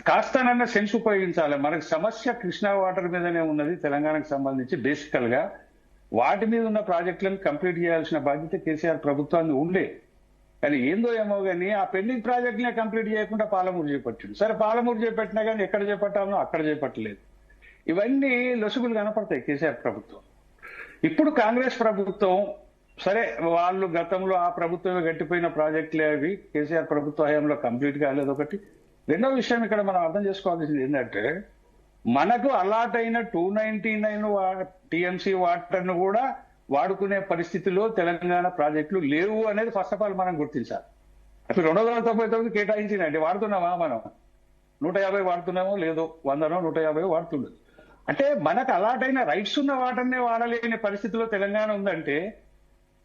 కాస్తనన్న సెన్స్ ఉపయోగించాలి. మనకు సమస్య కృష్ణా వాటర్ మీదనే ఉన్నది తెలంగాణకు సంబంధించి. బేసికల్ గా వాటి మీద ఉన్న ప్రాజెక్టులను కంప్లీట్ చేయాల్సిన బాధ్యత కేసీఆర్ ప్రభుత్వాన్ని ఉండే. కానీ ఏందో ఏమో కానీ ఆ పెండింగ్ ప్రాజెక్టునే కంప్లీట్ చేయకుండా పాలమూరు చేపట్టిండు. సరే, పాలమూరు చేపట్టినా కానీ ఎక్కడ చేపట్టాలో అక్కడ చేపట్టలేదు. ఇవన్నీ లొసుగులు కనపడతాయి కేసీఆర్ ప్రభుత్వం. ఇప్పుడు కాంగ్రెస్ ప్రభుత్వం, సరే వాళ్ళు గతంలో ఆ ప్రభుత్వమే గట్టిపోయిన ప్రాజెక్టులే అవి కేసీఆర్ ప్రభుత్వ హయాంలో కంప్లీట్ కాలేదు ఒకటి. రెండో విషయం ఇక్కడ మనం అర్థం చేసుకోవాల్సింది ఏంటంటే, మనకు అలాట్ అయిన 299 టీఎంసీ వాటర్ ను కూడా వాడుకునే పరిస్థితిలో తెలంగాణ ప్రాజెక్టులు లేవు అనేది ఫస్ట్ ఆఫ్ ఆల్ మనం గుర్తించాలి. అప్పుడు 299 కేటాయించిందండి, వాడుతున్నామా మనం? 150 వాడుతున్నామో లేదో, 100నో 150 వాడుతుండదు. అంటే మనకు అలాట్ అయిన రైట్స్ ఉన్న వాటర్నే వాడలేని పరిస్థితిలో తెలంగాణ ఉందంటే,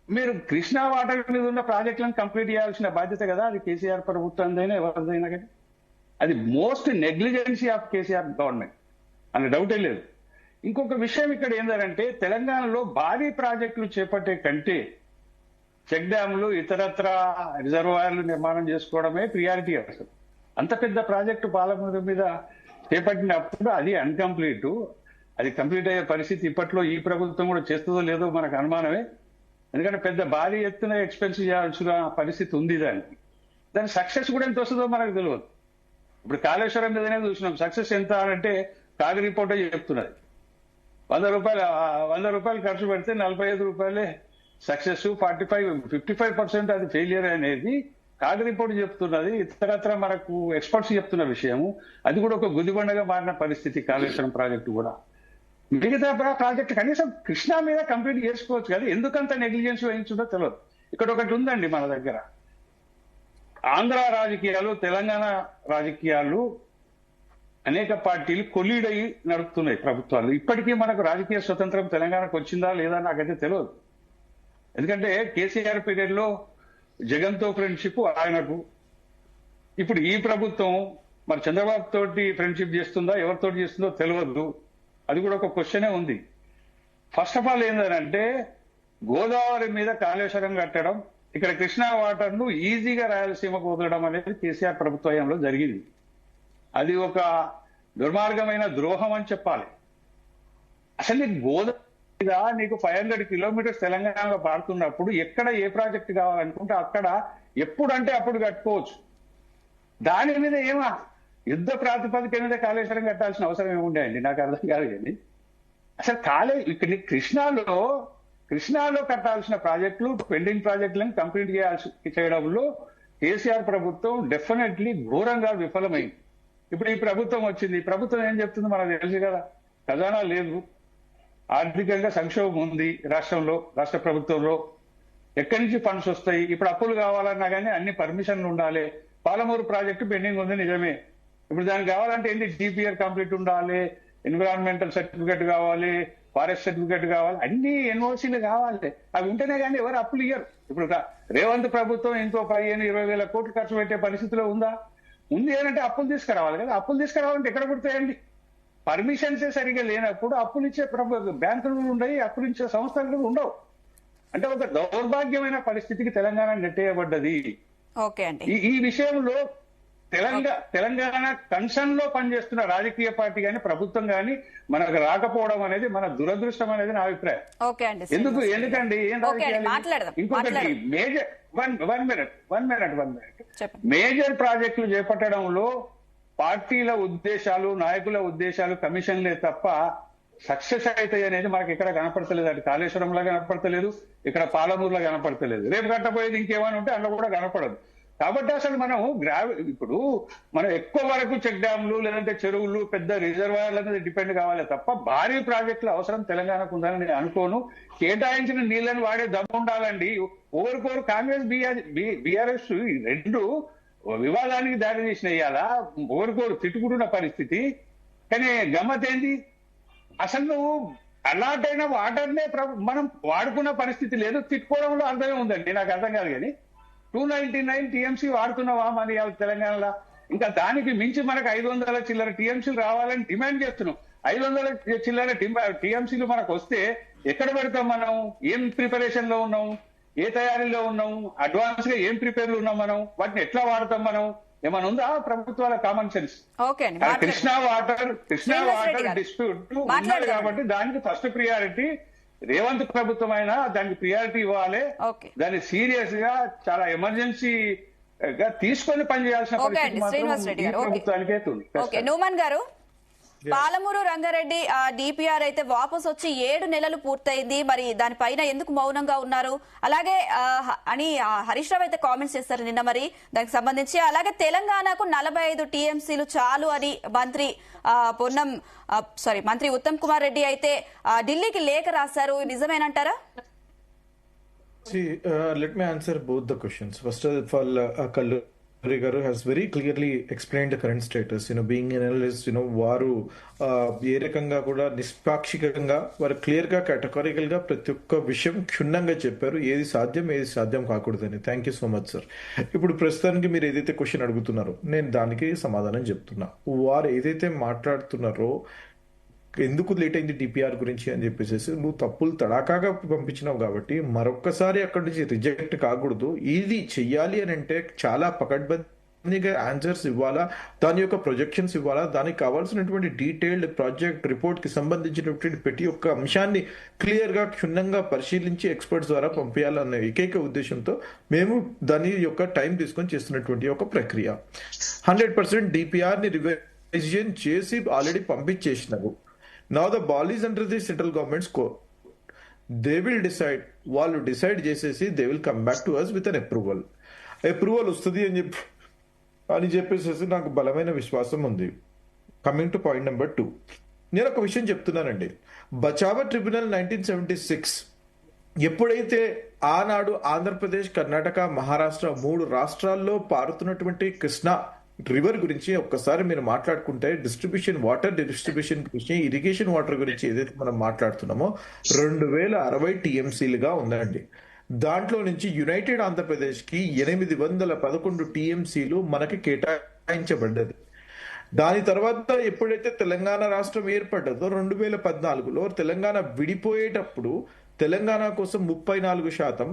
మీరు కృష్ణా వాటర్ మీద ఉన్న ప్రాజెక్టులను కంప్లీట్ చేయాల్సిన బాధ్యత కదా అది కేసీఆర్ ప్రభుత్వందైనా ఎవరిదైనా కానీ. అది most negligence of KCR government అనే డౌటే లేదు. ఇంకొక విషయం ఇక్కడ ఏంటంటే, తెలంగాణలో భారీ ప్రాజెక్టులు చేపట్టే కంటే చెక్ డ్యాములు ఇతరత్ర రిజర్వాయర్లు నిర్మాణం చేసుకోవడమే ప్రియారిటీ. అసలు అంత పెద్ద ప్రాజెక్టు పాలమూరు మీద చేపట్టినప్పుడు అది అన్కంప్లీట్. అది కంప్లీట్ అయ్యే పరిస్థితి ఇప్పట్లో ఈ ప్రభుత్వం కూడా చేస్తుందో లేదో మనకు అనుమానమే. ఎందుకంటే పెద్ద భారీ ఎత్తున ఎక్స్పెన్స్ చేయాల్సిన పరిస్థితి ఉంది. దాని సక్సెస్ కూడా ఎంత వస్తుందో మనకు తెలియదు. ఇప్పుడు కాళేశ్వరం మీదనే చూసినాం, సక్సెస్ ఎంత అంటే కాగ్ రిపోర్టే చెప్తున్నది. 100 రూపాయలు ఖర్చు పెడితే 45 రూపాయలే సక్సెస్, 55% అది ఫెయిలియర్ అనేది కాగ్ రిపోర్ట్ చెప్తున్నది. ఇతరత్ర మనకు ఎక్స్పర్ట్స్ చెప్తున్న విషయము. అది కూడా ఒక గుదిబండగా మారిన పరిస్థితి కాళేశ్వరం ప్రాజెక్టు కూడా. మిగతా ప్రాజెక్టు కనీసం కృష్ణా మీద కంప్లీట్ చేసుకోవచ్చు కదా, ఎందుకంత నెగ్లిజెన్స్ వహించుందో తెలియదు. ఇక్కడ ఒకటి ఉందండి మన దగ్గర, ఆంధ్ర రాజకీయాలు తెలంగాణ రాజకీయాలు అనేక పార్టీలు కొలీడ్ అయ్యి నడుపుతున్నాయి ప్రభుత్వాలు. ఇప్పటికీ మనకు రాజకీయ స్వతంత్రం తెలంగాణకు వచ్చిందా లేదా నాకైతే తెలియదు. ఎందుకంటే కేసీఆర్ పీరియడ్ లో జగన్తో ఫ్రెండ్షిప్ ఆయనకు, ఇప్పుడు ఈ ప్రభుత్వం మరి చంద్రబాబు తోటి ఫ్రెండ్షిప్ చేస్తుందా ఎవరితో చేస్తుందో తెలియదు. అది కూడా ఒక క్వశ్చనే ఉంది. ఫస్ట్ ఆఫ్ ఆల్ ఏంటంటే, గోదావరి మీద కాళేశ్వరం కట్టడం, ఇక్కడ కృష్ణా వాటర్ ను ఈజీగా రాయలసీమకు వదలడం అనేది కేసీఆర్ ప్రభుత్వంలో జరిగింది. అది ఒక దుర్మార్గమైన ద్రోహం అని చెప్పాలి. అసలు నీకు గోదావరి మీద నీకు 500 కిలోమీటర్స్ తెలంగాణలో పాడుతున్నప్పుడు ఎక్కడ ఏ ప్రాజెక్టు కావాలనుకుంటే అక్కడ ఎప్పుడంటే అప్పుడు కట్టుకోవచ్చు. దాని మీద ఏమా యుద్ధ ప్రాతిపదిక మీద కాళేశ్వరం కట్టాల్సిన అవసరం ఏముండే అండి, నాకు అర్థం కాదు. కానీ అసలు ఇక్కడ కృష్ణాలో కట్టాల్సిన ప్రాజెక్టులు, పెండింగ్ ప్రాజెక్టులను కంప్లీట్ చేయడంలో కేసీఆర్ ప్రభుత్వం డెఫినెట్లీ ఘోరంగా విఫలమైంది. ఇప్పుడు ఈ ప్రభుత్వం వచ్చింది, ఈ ప్రభుత్వం ఏం చెప్తుంది మనకు తెలుసు కదా, ఖజానా లేదు, ఆర్థికంగా సంక్షోభం ఉంది రాష్ట్రంలో, రాష్ట్ర ప్రభుత్వంలో ఎక్కడి నుంచి ఫండ్స్ వస్తాయి, ఇప్పుడు అప్పులు కావాలన్నా కానీ అన్ని పర్మిషన్లు ఉండాలి. పాలమూరు ప్రాజెక్టు పెండింగ్ ఉంది నిజమే, ఇప్పుడు దానికి కావాలంటే ఏంటి, డిపిఆర్ కంప్లీట్ ఉండాలి, ఎన్విరాన్మెంటల్ సర్టిఫికేట్ కావాలి, ఫారెస్ట్ సర్టిఫికేట్ కావాలి, అన్ని ఎన్ఓసీలు కావాలి. అవి ఉంటేనే కానీ ఎవరు అప్పులు ఇయ్యరు. ఇప్పుడు రేవంత్ ప్రభుత్వం ఇంకో 15-20 వేల కోట్లు ఖర్చు పెట్టే పరిస్థితిలో ఉందా? ఉంది అంటే అప్పులు తీసుకురావాలి కదా. అప్పులు తీసుకురావాలంటే ఎక్కడ కుడతాయండి? పర్మిషన్సే సరిగా లేనప్పుడు అప్పులు ఇచ్చే బ్యాంకులు ఉండవు, అప్పులు ఇచ్చే సంస్థలు ఉండవు. అంటే ఒక దౌర్భాగ్యమైన పరిస్థితికి తెలంగాణ నెట్టేయబడ్డది. ఈ విషయంలో తెలంగాణ కన్సర్న్ లో పనిచేస్తున్న రాజకీయ పార్టీ గాని ప్రభుత్వం గాని మనకు రాకపోవడం అనేది మన దురదృష్టం అనేది నా అభిప్రాయం. ఎందుకండి ఏం రాజకీయాలు? ఇంకొకటి మేజర్ వన్ మినిట్ మేజర్ ప్రాజెక్టులు చేపట్టడంలో పార్టీల ఉద్దేశాలు, నాయకుల ఉద్దేశాలు, కమిషన్లే తప్ప సక్సెస్ అవుతాయి అనేది మనకి ఎక్కడ కనపడతలేదు. అటు కాళేశ్వరంలో కనపడతలేదు, ఇక్కడ పాలమూరులో కనపడతలేదు. రేపు కట్టబోయేది ఇంకేమైనా ఉంటే అందులో కూడా కనపడదు. కాబట్టి అసలు మనం ఇప్పుడు మనం ఎక్కువ వరకు చెక్ డ్యాములు లేదంటే చెరువులు పెద్ద రిజర్వాయర్ల మీద డిపెండ్ కావాలి తప్ప భారీ ప్రాజెక్టుల అవసరం తెలంగాణకు ఉందని నేను అనుకోను. కేటాయించిన నీళ్లను వాడే దమ్ము ఉండాలండి. ఓవరికోరు కాంగ్రెస్ బీఆర్ఎస్ రెండు వివాదానికి దారి తీసిన ఇయ్యాలా ఓవరికోరు తిట్టుకుంటున్న పరిస్థితి. కానీ గమ్మత్ ఏంది, అసలు నువ్వు అలాట్ అయిన వాటర్నే మనం వాడుకున్న పరిస్థితి లేదు. తిట్టుకోవడంలో అర్థమే ఉందండి, నాకు అర్థం కాదు. కానీ 299 టీఎంసీ వాడుతున్నావా మరి తెలంగాణలో? ఇంకా దానికి మించి మనకు 500 చిల్లర టీఎంసీలు రావాలని డిమాండ్ చేస్తున్నాం. 500 చిల్లర టీఎంసీలు మనకు వస్తే ఎక్కడ పెడతాం మనం? ఏం ప్రిపరేషన్ లో ఉన్నాం, ఏ తయారీలో ఉన్నాం, అడ్వాన్స్ గా ఏం ప్రిపేర్ లో ఉన్నాం, మనం వాటిని ఎట్లా వాడతాం? మనం ఏమైనా ఉందా ప్రభుత్వాల common sense? Krishna water dispute ఉన్నది కాబట్టి దానికి ఫస్ట్ ప్రియారిటీ రేవంత్ ప్రభుత్వం అయినా దానికి ప్రియారిటీ ఇవ్వాలి. దాన్ని సీరియస్ గా చాలా ఎమర్జెన్సీ గా తీసుకొని పనిచేయాల్సిన పరిస్థితి ప్రభుత్వానికే ఉంది. నూమన్ గారు, పాలమూరు రంగారెడ్డి డిపిఆర్ అయితే వాపస్ వచ్చి 7 నెలలు పూర్తయింది, మరి దానిపైన ఎందుకు మౌనంగా ఉన్నారు? అలాగే అని హరీష్ రావు అయితే కామెంట్స్ చేస్తారు నిన్న, మరి దానికి సంబంధించి. అలాగే తెలంగాణకు 45 టీఎంసీలు చాలు అని మంత్రి ఉత్తమ్ కుమార్ రెడ్డి అయితే ఢిల్లీకి లేఖ రాశారు, నిజమేనంటారా? Let me answer both the questions. First of all, Kalluri garu has very clearly explained the current status. Being an analyst, వారు ఏ రకంగా కూడా నిష్పాక్షికంగా వారు క్లియర్ గా కేటగారికల్ గా ప్రతి ఒక్క విషయం క్షుణ్ణంగా చెప్పారు, ఏది సాధ్యం ఏది సాధ్యం కాకూడదని. Thank you so much sir. ఇప్పుడు ప్రస్తుతానికి మీరు ఏదైతే క్వశ్చన్ అడుగుతున్నారో నేను దానికి సమాధానం చెప్తున్నా. వారు ఏదైతే మాట్లాడుతున్నారో ఎందుకు లేట్ అయింది డిపిఆర్ గురించి అని చెప్పేసి, నువ్వు తప్పులు తడాకాగా పంపించినావు కాబట్టి మరొక్కసారి అక్కడి నుంచి రిజెక్ట్ కాకూడదు. ఇది చెయ్యాలి అని అంటే చాలా పకడ్బందీగా ఆన్సర్స్ ఇవ్వాలా, దాని యొక్క ప్రొజెక్షన్స్ ఇవ్వాలా, దానికి కావాల్సినటువంటి డీటెయిల్డ్ ప్రాజెక్ట్ రిపోర్ట్ కి సంబంధించినటువంటి ప్రతి ఒక్క అంశాన్ని క్లియర్ గా క్షుణ్ణంగా పరిశీలించి ఎక్స్పర్ట్స్ ద్వారా పంపించాలన్న ఏకైక ఉద్దేశంతో మేము దాని యొక్క టైం తీసుకొని చేస్తున్నటువంటి ఒక ప్రక్రియ. 100% డిపిఆర్ ని రివిజన్ చేసి already పంపించేసినారు. Now the ball is under the central government's court. They will decide. వాళ్ళు డిసైడ్ చేసేసి they will come back to us with an approval. Approval వస్తుంది అని చెప్పేసి నాకు బలమైన విశ్వాసం ఉంది. కమింగ్ టు పాయింట్ నెంబర్ 2, నేను ఒక విషయం చెప్తున్నానండి. బచావా ట్రిబ్యునల్ 1976 ఎప్పుడైతే ఆనాడు ఆంధ్రప్రదేశ్, కర్ణాటక, మహారాష్ట్ర 3 రాష్ట్రాల్లో పారుతున్నటువంటి కృష్ణా రివర్ గురించి ఒక్కసారి మీరు మాట్లాడుకుంటే వాటర్ డిస్ట్రిబ్యూషన్ గురించి, ఇరిగేషన్ వాటర్ గురించి ఏదైతే మనం మాట్లాడుతున్నామో 2060 టీఎంసీలుగా ఉందండి. దాంట్లో నుంచి యునైటెడ్ ఆంధ్రప్రదేశ్ కి 811 టీఎంసీలు మనకి కేటాయించబడ్డది. దాని తర్వాత ఎప్పుడైతే తెలంగాణ రాష్ట్రం ఏర్పడ్డదో 2014లో తెలంగాణ విడిపోయేటప్పుడు తెలంగాణ కోసం 34%,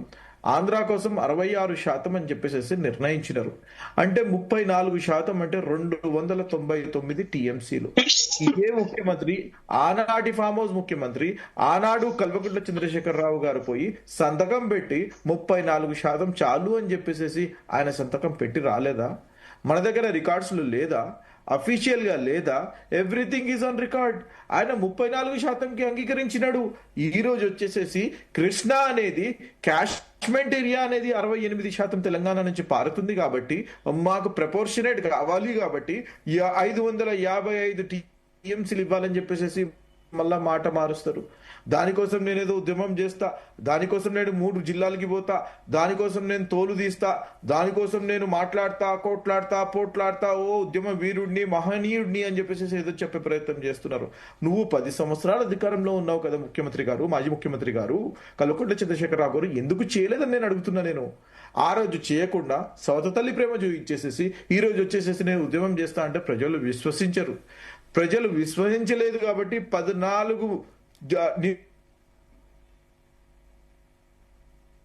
ఆంధ్ర కోసం 66% అని చెప్పేసి నిర్ణయించినారు. అంటే 34% అంటే 299 టీఎంసీలు. ఇదే ముఖ్యమంత్రి, ఆనాటి ఫామ్ హౌస్ ముఖ్యమంత్రి, ఆనాడు కల్వకుంట్ల చంద్రశేఖరరావు గారు పోయి సంతకం పెట్టి 34% చాలు అని చెప్పేసి ఆయన సంతకం పెట్టి రాలేదా? మన దగ్గర రికార్డ్స్ లో లేదా? అఫీషియల్ గా లేదా? Everything is on record. ఆయన 34%కి అంగీకరించినాడు. ఈ రోజు వచ్చేసేసి కృష్ణా అనేది క్యాష్మెంట్ ఏరియా అనేది 68% తెలంగాణ నుంచి పారుతుంది కాబట్టి మాకు ప్రపోర్షనేట్ కావాలి కాబట్టి 555 టీఎంసీలు ఇవ్వాలని చెప్పేసి మళ్ళా మాట మారుస్తారు. దానికోసం నేనేదో ఉద్యమం చేస్తా, దానికోసం నేను 3 జిల్లాలకి పోతా, దానికోసం నేను తోలు తీస్తా, దానికోసం నేను మాట్లాడతా, కోట్లాడతా, పోట్లాడతా, ఓ ఉద్యమ వీరుడిని, మహనీయుడిని అని చెప్పేసి ఏదో చెప్పే ప్రయత్నం చేస్తున్నారు. నువ్వు 10 సంవత్సరాల అధికారంలో ఉన్నావు కదా ముఖ్యమంత్రి గారు, మాజీ ముఖ్యమంత్రి గారు కల్వకుంట్ల చంద్రశేఖరరావు గారు, ఎందుకు చేయలేదని నేను అడుగుతున్నా. నేను ఆ రోజు చేయకుండా సవత తల్లి ప్రేమ చూపించేసేసి ఈ రోజు వచ్చేసేసి నేను ఉద్యమం చేస్తా అంటే ప్రజలు విశ్వసించరు. ప్రజలు విశ్వసించలేదు కాబట్టి 14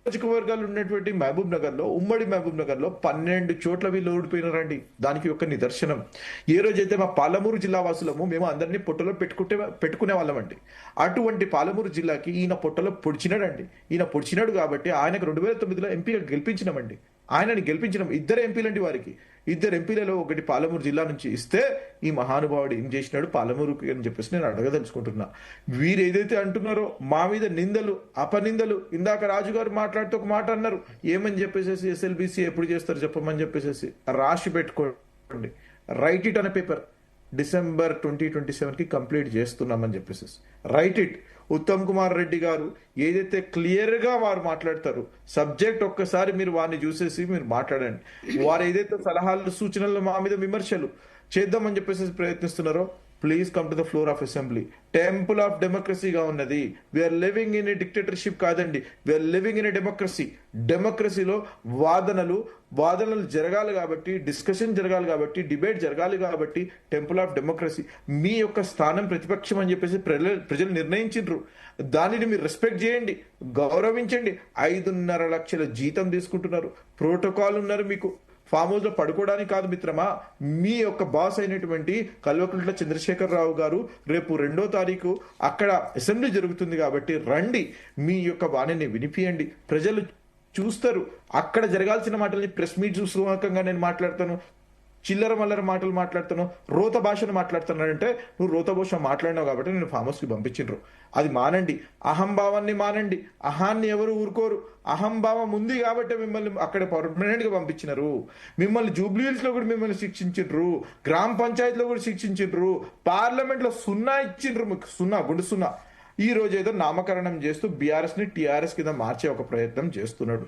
నియోజకవర్గాలు ఉన్నటువంటి మహబూబ్ నగర్ లో, ఉమ్మడి మహబూబ్ నగర్ లో 12 చోట్ల వీళ్ళు ఓడిపోయినారండి. దానికి ఒక నిదర్శనం. ఏ రోజైతే మా పాలమూరు జిల్లా వాసులము మేము అందరినీ పొట్టలో పెట్టుకునే వాళ్ళమండి, అటువంటి పాలమూరు జిల్లాకి ఈయన పొట్టలో పొడిచినాడండి. ఈయన పొడిచినాడు కాబట్టి ఆయనకు 2009లో ఎంపీగా గెలిపించినామండి. ఆయనని గెలిపించిన 2 ఎంపీలండి వారికి. 2 ఎంపీలలో ఒకటి పాలమూరు జిల్లా నుంచి ఇస్తే ఈ మహానుభావుడు ఏం చేసినాడు పాలమూరుకి అని చెప్పేసి నేను అడగదలుచుకుంటున్నా. వీరు ఏదైతే అంటున్నారో మా మీద నిందలు, అపనిందలు, ఇందాక రాజు గారు మాట్లాడుతూ ఒక మాట అన్నారు, ఏమని చెప్పేసి ఎస్ఎల్బిసి ఎప్పుడు చేస్తారు చెప్పమని చెప్పేసి రాసి పెట్టుకోండి, రైట్ ఇట్ అనే పేపర్. December 2027కి కంప్లీట్ చేస్తున్నామని చెప్పేసి రైట్ ఇట్. ఉత్తమ్ కుమార్ రెడ్డి గారు ఏదైతే క్లియర్ గా వారు మాట్లాడతారు సబ్జెక్ట్, ఒక్కసారి మీరు వారిని చూసేసి మీరు మాట్లాడండి. వారు ఏదైతే సలహాలు, సూచనలు, మా మీద విమర్శలు చేద్దామని చెప్పేసి ప్రయత్నిస్తున్నారో please come to the floor of assembly. Temple of డెమోక్రసీగా ఉన్నది. We are living in a dictatorship కాదండి, we are living in a democracy. డెమోక్రసీలో వాదనలు జరగాలి కాబట్టి, డిస్కషన్ జరగాలి కాబట్టి, డిబేట్ జరగాలి కాబట్టి టెంపుల్ ఆఫ్ డెమోక్రసీ. మీ యొక్క స్థానం ప్రతిపక్షం అని చెప్పేసి ప్రజలు నిర్ణయించారు. దానిని మీరు రెస్పెక్ట్ చేయండి, గౌరవించండి. 5.5 లక్షల జీతం తీసుకుంటున్నారు, ప్రోటోకాల్ ఉన్నారు. మీకు ఫామ్ హౌస్ లో పడుకోవడానికి కాదు మిత్రమా. మీ యొక్క బాస్ అయినటువంటి కల్వకుంట్ల చంద్రశేఖరరావు గారు రేపు 2వ తారీఖు అక్కడ అసెంబ్లీ జరుగుతుంది కాబట్టి రండి, మీ యొక్క వాణిని వినిపియండి. ప్రజలు చూస్తారు. అక్కడ జరగాల్సిన మాటల్ని ప్రెస్ మీట్ చూసుకోకంగా నేను మాట్లాడతాను, చిల్లర మల్లర మాటలు మాట్లాడుతాను, రోత భాషను మాట్లాడుతున్నానంటే నువ్వు రోత భాష మాట్లాడినావు కాబట్టి నేను ఫామ్ హౌస్కి పంపించిండ్రు. అది మానండి, అహంభావాన్ని మానండి. అహాన్ని ఎవరు ఊరుకోరు. అహంభావం ఉంది కాబట్టి మిమ్మల్ని అక్కడ పర్మనెంట్ గా పంపించినారు. మిమ్మల్ని జూబ్లీహిల్స్ లో కూడా మిమ్మల్ని శిక్షించిండ్రు, గ్రామ పంచాయతీలో కూడా శిక్షించిండ్రు, పార్లమెంట్ లో 0 ఇచ్చిండ్రు. మీకు 0 గుండు 0. ఈ రోజు ఏదో నామకరణం చేస్తూ బీఆర్ఎస్ ని టీఆర్ఎస్ కింద మార్చే ఒక ప్రయత్నం చేస్తున్నాడు.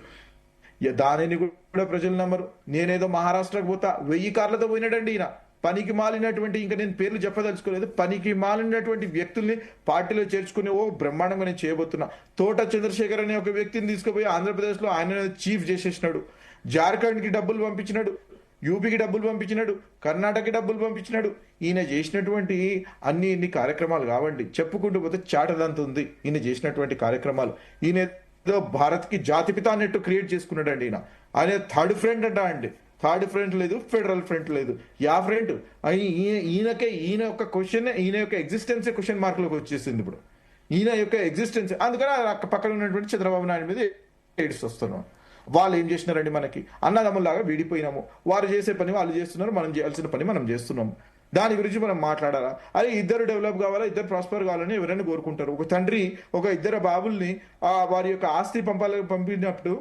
దానిని కూడా ప్రజలు నమ్మరు. నేనేదో మహారాష్ట్రకు పోతా 1000 కార్లతో పోయినాడండి ఈయన. పనికి మాలినటువంటి, ఇంకా నేను పేర్లు చెప్పదలుచుకోలేదు, పనికి మాలినటువంటి వ్యక్తుల్ని పార్టీలో చేర్చుకుని బ్రహ్మాండంగా నేను చేయబోతున్నా. తోట చంద్రశేఖర్ అనే ఒక వ్యక్తిని తీసుకుపోయి ఆంధ్రప్రదేశ్ లో ఆయన చీఫ్ చేసేసినాడు. జార్ఖండ్ కి డబ్బులు పంపించినాడు, యూపీకి డబ్బులు పంపించినాడు, కర్ణాటకకి డబ్బులు పంపించినాడు. ఈయన చేసినటువంటి ఇన్ని కార్యక్రమాలు కావండి, చెప్పుకుంటూ పోతే చాటదంత ఉంది ఈయన చేసినటువంటి కార్యక్రమాలు. ఈయన ఏదో భారత్ కి జాతిపిత అన్నట్టు క్రియేట్ చేసుకున్నాడు అండి. ఆయన థర్డ్ ఫ్రంట్ అంట అండి. థర్డ్ ఫ్రంట్ లేదు, ఫెడరల్ ఫ్రంట్ లేదు, యా ఫ్రంట్. ఈయన యొక్క క్వశ్చన్, ఈయన యొక్క ఎగ్జిస్టెన్స్ క్వశ్చన్ మార్క్ లోకి వచ్చేసింది ఇప్పుడు. ఈయన యొక్క ఎగ్జిస్టెన్స్, అందుకని పక్కన ఉన్నటువంటి చంద్రబాబు నాయుడు మీద ఎయిడ్స్ వస్తున్నాం. వాళ్ళు ఏం చేసినారండి, మనకి అన్నదమ్ములాగా విడిపోయినాము. వారు చేసే పని వాళ్ళు చేస్తున్నారు, మనం చేయాల్సిన పని మనం చేస్తున్నాము. దాని గురించి మనం మాట్లాడాలా? అరే ఇద్దరు డెవలప్ కావాలా, ఇద్దరు ప్రాస్పర్ కావాలని ఎవరైనా కోరుకుంటారు. ఒక తండ్రి ఒక 2 బాబుల్ని వారి యొక్క ఆస్తి పంపినప్పుడు,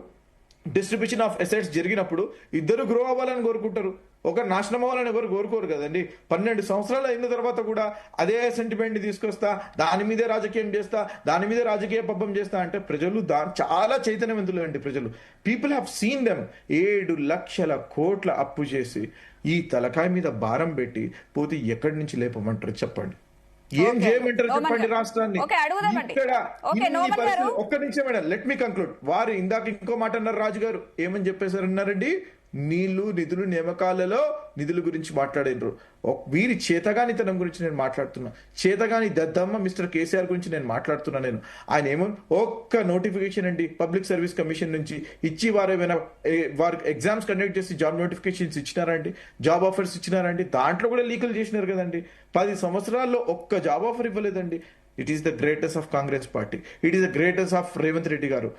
డిస్ట్రిబ్యూషన్ ఆఫ్ అసెట్స్ జరిగినప్పుడు ఇద్దరు గ్రో అవ్వాలని కోరుకుంటారు. ఒక నాశనం అవ్వాలని ఎవరు కోరుకోరు కదండి. 12 సంవత్సరాలు అయిన తర్వాత కూడా అదే సెంటిమెంట్ తీసుకొస్తా, దాని మీదే రాజకీయం చేస్తా, దాని మీదే రాజకీయ పబ్బం చేస్తా అంటే ప్రజలు చాలా చైతన్యవంతులు అండి. ప్రజలు పీపుల్ హ్యావ్ సీన్ దెమ్. 7 లక్షల కోట్ల అప్పు చేసి ఈ తలకాయ మీద భారం పెట్టి పోతే ఎక్కడి నుంచి లేపమంటారు చెప్పండి? ఏం చేయమంటారు చెప్పండి రాష్ట్రాన్ని? ఇక్కడ ఒక్క నిమిషం మేడం, లెట్ మీ కంక్లూడ్. వారు ఇందాక ఇంకో మాట అన్నారు, రాజు గారు ఏమని చెప్పేశారన్నారండి, నిధులు నియామకాలలో నిధుల గురించి మాట్లాడినరు. వీరి చేతగానితనం గురించి నేను మాట్లాడుతున్నా. చేతగాని దద్దమ్మ మిస్టర్ కేసీఆర్ గురించి నేను మాట్లాడుతున్నా. ఆయన ఏమో ఒక్క నోటిఫికేషన్ అండి పబ్లిక్ సర్వీస్ కమిషన్ నుంచి ఇచ్చి వారు ఏమైనా వారికి ఎగ్జామ్స్ కండక్ట్ చేసి జాబ్ నోటిఫికేషన్స్ ఇచ్చినారండి, జాబ్ ఆఫర్స్ ఇచ్చినారండి? దాంట్లో కూడా లీకులు చేసినారు కదండి. 10 సంవత్సరాల్లో ఒక్క జాబ్ ఆఫర్ ఇవ్వలేదండి. It is the greatest of Congress party, it is the greatest of Revanth Reddy garu.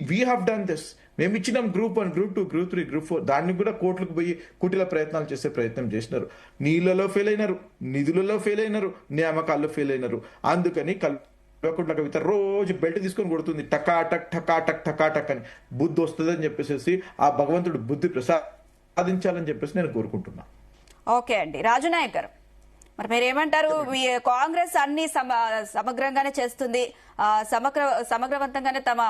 We have done this. మేము ఇచ్చినాం Group 1, Group 2, Group 3, Group 4. దాన్ని కూడా కోట్లకు పోయి కుటిల ప్రయత్నాలు చేసే ప్రయత్నం చేసినారు. నీళ్లలో ఫెయిల్ అయినారు, నిధులలో ఫెయిల్ అయినారు, నియామకాల్లో ఫెయిల్ అయినారు. అందుకని కల్వకుంట్ల కవిత రోజు బెల్ట్ తీసుకొని కొడుతుంది, టకాటక్ టకాటక్ టకాటక్ అని. బుద్ధి వస్తుంది అని చెప్పేసి ఆ భగవంతుడు బుద్ధి ప్రసాదించాలని చెప్పేసి నేను కోరుకుంటున్నా. ఓకే అండి, రాజునాయక్ గారు మరి మీరేమంటారు? కాంగ్రెస్ అన్ని సమగ్రంగానే చేస్తుంది, సమగ్రవంతంగానే తమ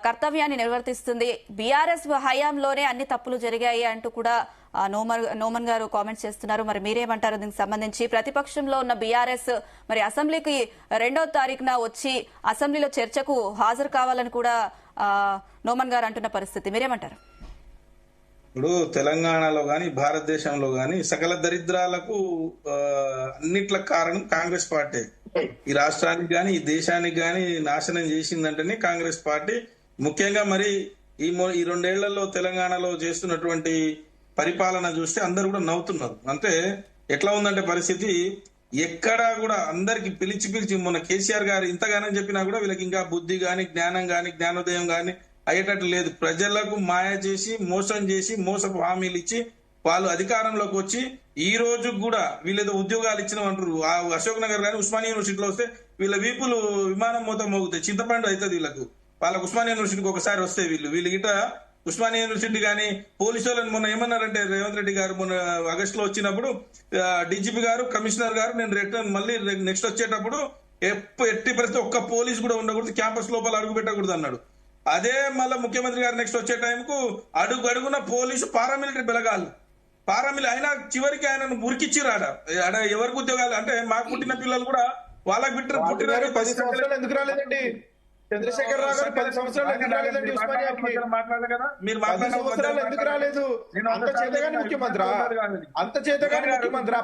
కర్తవ్యాన్ని నిర్వర్తిస్తుంది, బీఆర్ఎస్ హయాంలోనే అన్ని తప్పులు జరిగాయి అంటూ కూడా నోమన్ గారు కామెంట్స్ చేస్తున్నారు. మరి మీరేమంటారు దీనికి సంబంధించి? ప్రతిపక్షంలో ఉన్న బీఆర్ఎస్ మరి అసెంబ్లీకి 2వ తారీఖున వచ్చి అసెంబ్లీలో చర్చకు హాజరు కావాలని కూడా నోమన్ గారు అంటున్న పరిస్థితి, మీరేమంటారు? ఇప్పుడు తెలంగాణలో గాని భారతదేశంలో గాని సకల దరిద్రాలకు అన్నిట్ల కారణం కాంగ్రెస్ పార్టీ. ఈ రాష్ట్రానికి గాని ఈ దేశానికి గాని నాశనం చేసిందంటేనే కాంగ్రెస్ పార్టీ. ముఖ్యంగా మరి ఈ 2 ఏళ్లలో తెలంగాణలో చేస్తున్నటువంటి పరిపాలన చూస్తే అందరు కూడా నవ్వుతున్నారు. అంటే ఎట్లా ఉందంటే పరిస్థితి, ఎక్కడా కూడా అందరికి పిలిచి మొన్న కేసీఆర్ గారు ఇంతగానని చెప్పినా కూడా వీళ్ళకి ఇంకా బుద్ధి గాని జ్ఞానం గాని జ్ఞానోదయం గాని అయ్యేటట్టు లేదు. ప్రజలకు మాయ చేసి మోసం చేసి మోసపు హామీలు ఇచ్చి వాళ్ళు అధికారంలోకి వచ్చి ఈ రోజు కూడా వీళ్ళేదో ఉద్యోగాలు ఇచ్చినాం అంటారు. ఆ అశోక్ నగర్ కానీ ఉస్మానియా యూనివర్సిటీలో వస్తే వీళ్ళ వీపులు విమానం మొత్తం మోగుతాయి, చింతపండు అవుతుంది వాళ్ళకు ఉస్మానియా యూనివర్సిటీకి ఒకసారి వస్తే వీళ్ళు గిట ఉస్మానియా యూనివర్సిటీ కానీ పోలీసు వాళ్ళని మొన్న ఏమన్నారంటే రేవంత్ రెడ్డి గారు మొన్న ఆగస్టు లో వచ్చినప్పుడు డీజీపీ గారు కమిషనర్ గారు నేను రిటర్న్ మళ్ళీ నెక్స్ట్ వచ్చేటప్పుడు ఎట్టి పరిస్థితి ఒక్క పోలీసు కూడా ఉండకూడదు, క్యాంపస్ లోపల అడుగు పెట్టకూడదు అన్నాడు. అదే మళ్ళీ ముఖ్యమంత్రి గారు నెక్స్ట్ వచ్చే టైంకు అడుగున పోలీసు పారామిలిటరీ బలగాలు పారామిల్ అయినా చివరికి ఆయనను ఉరికిచ్చిర్రు ఆడ ఎవరికి ఉద్యోగాలు అంటే మాకు పుట్టిన పిల్లలు కూడా వాళ్ళకి పుట్టిన 10 సంవత్సరాలు ఎందుకు రాలేదండి? చంద్రశేఖర్ రావు గారు 10 సంవత్సరాలు ఎందుకు రాలేదండి ఉస్మానియాకి? మాట్లాడదు కదా మీరు 10 సంవత్సరాలు ఎందుకు రాలేదు? అంత చేతగాని ముఖ్యమంత్రి, అంత చేతగాని ముఖ్యమంత్రి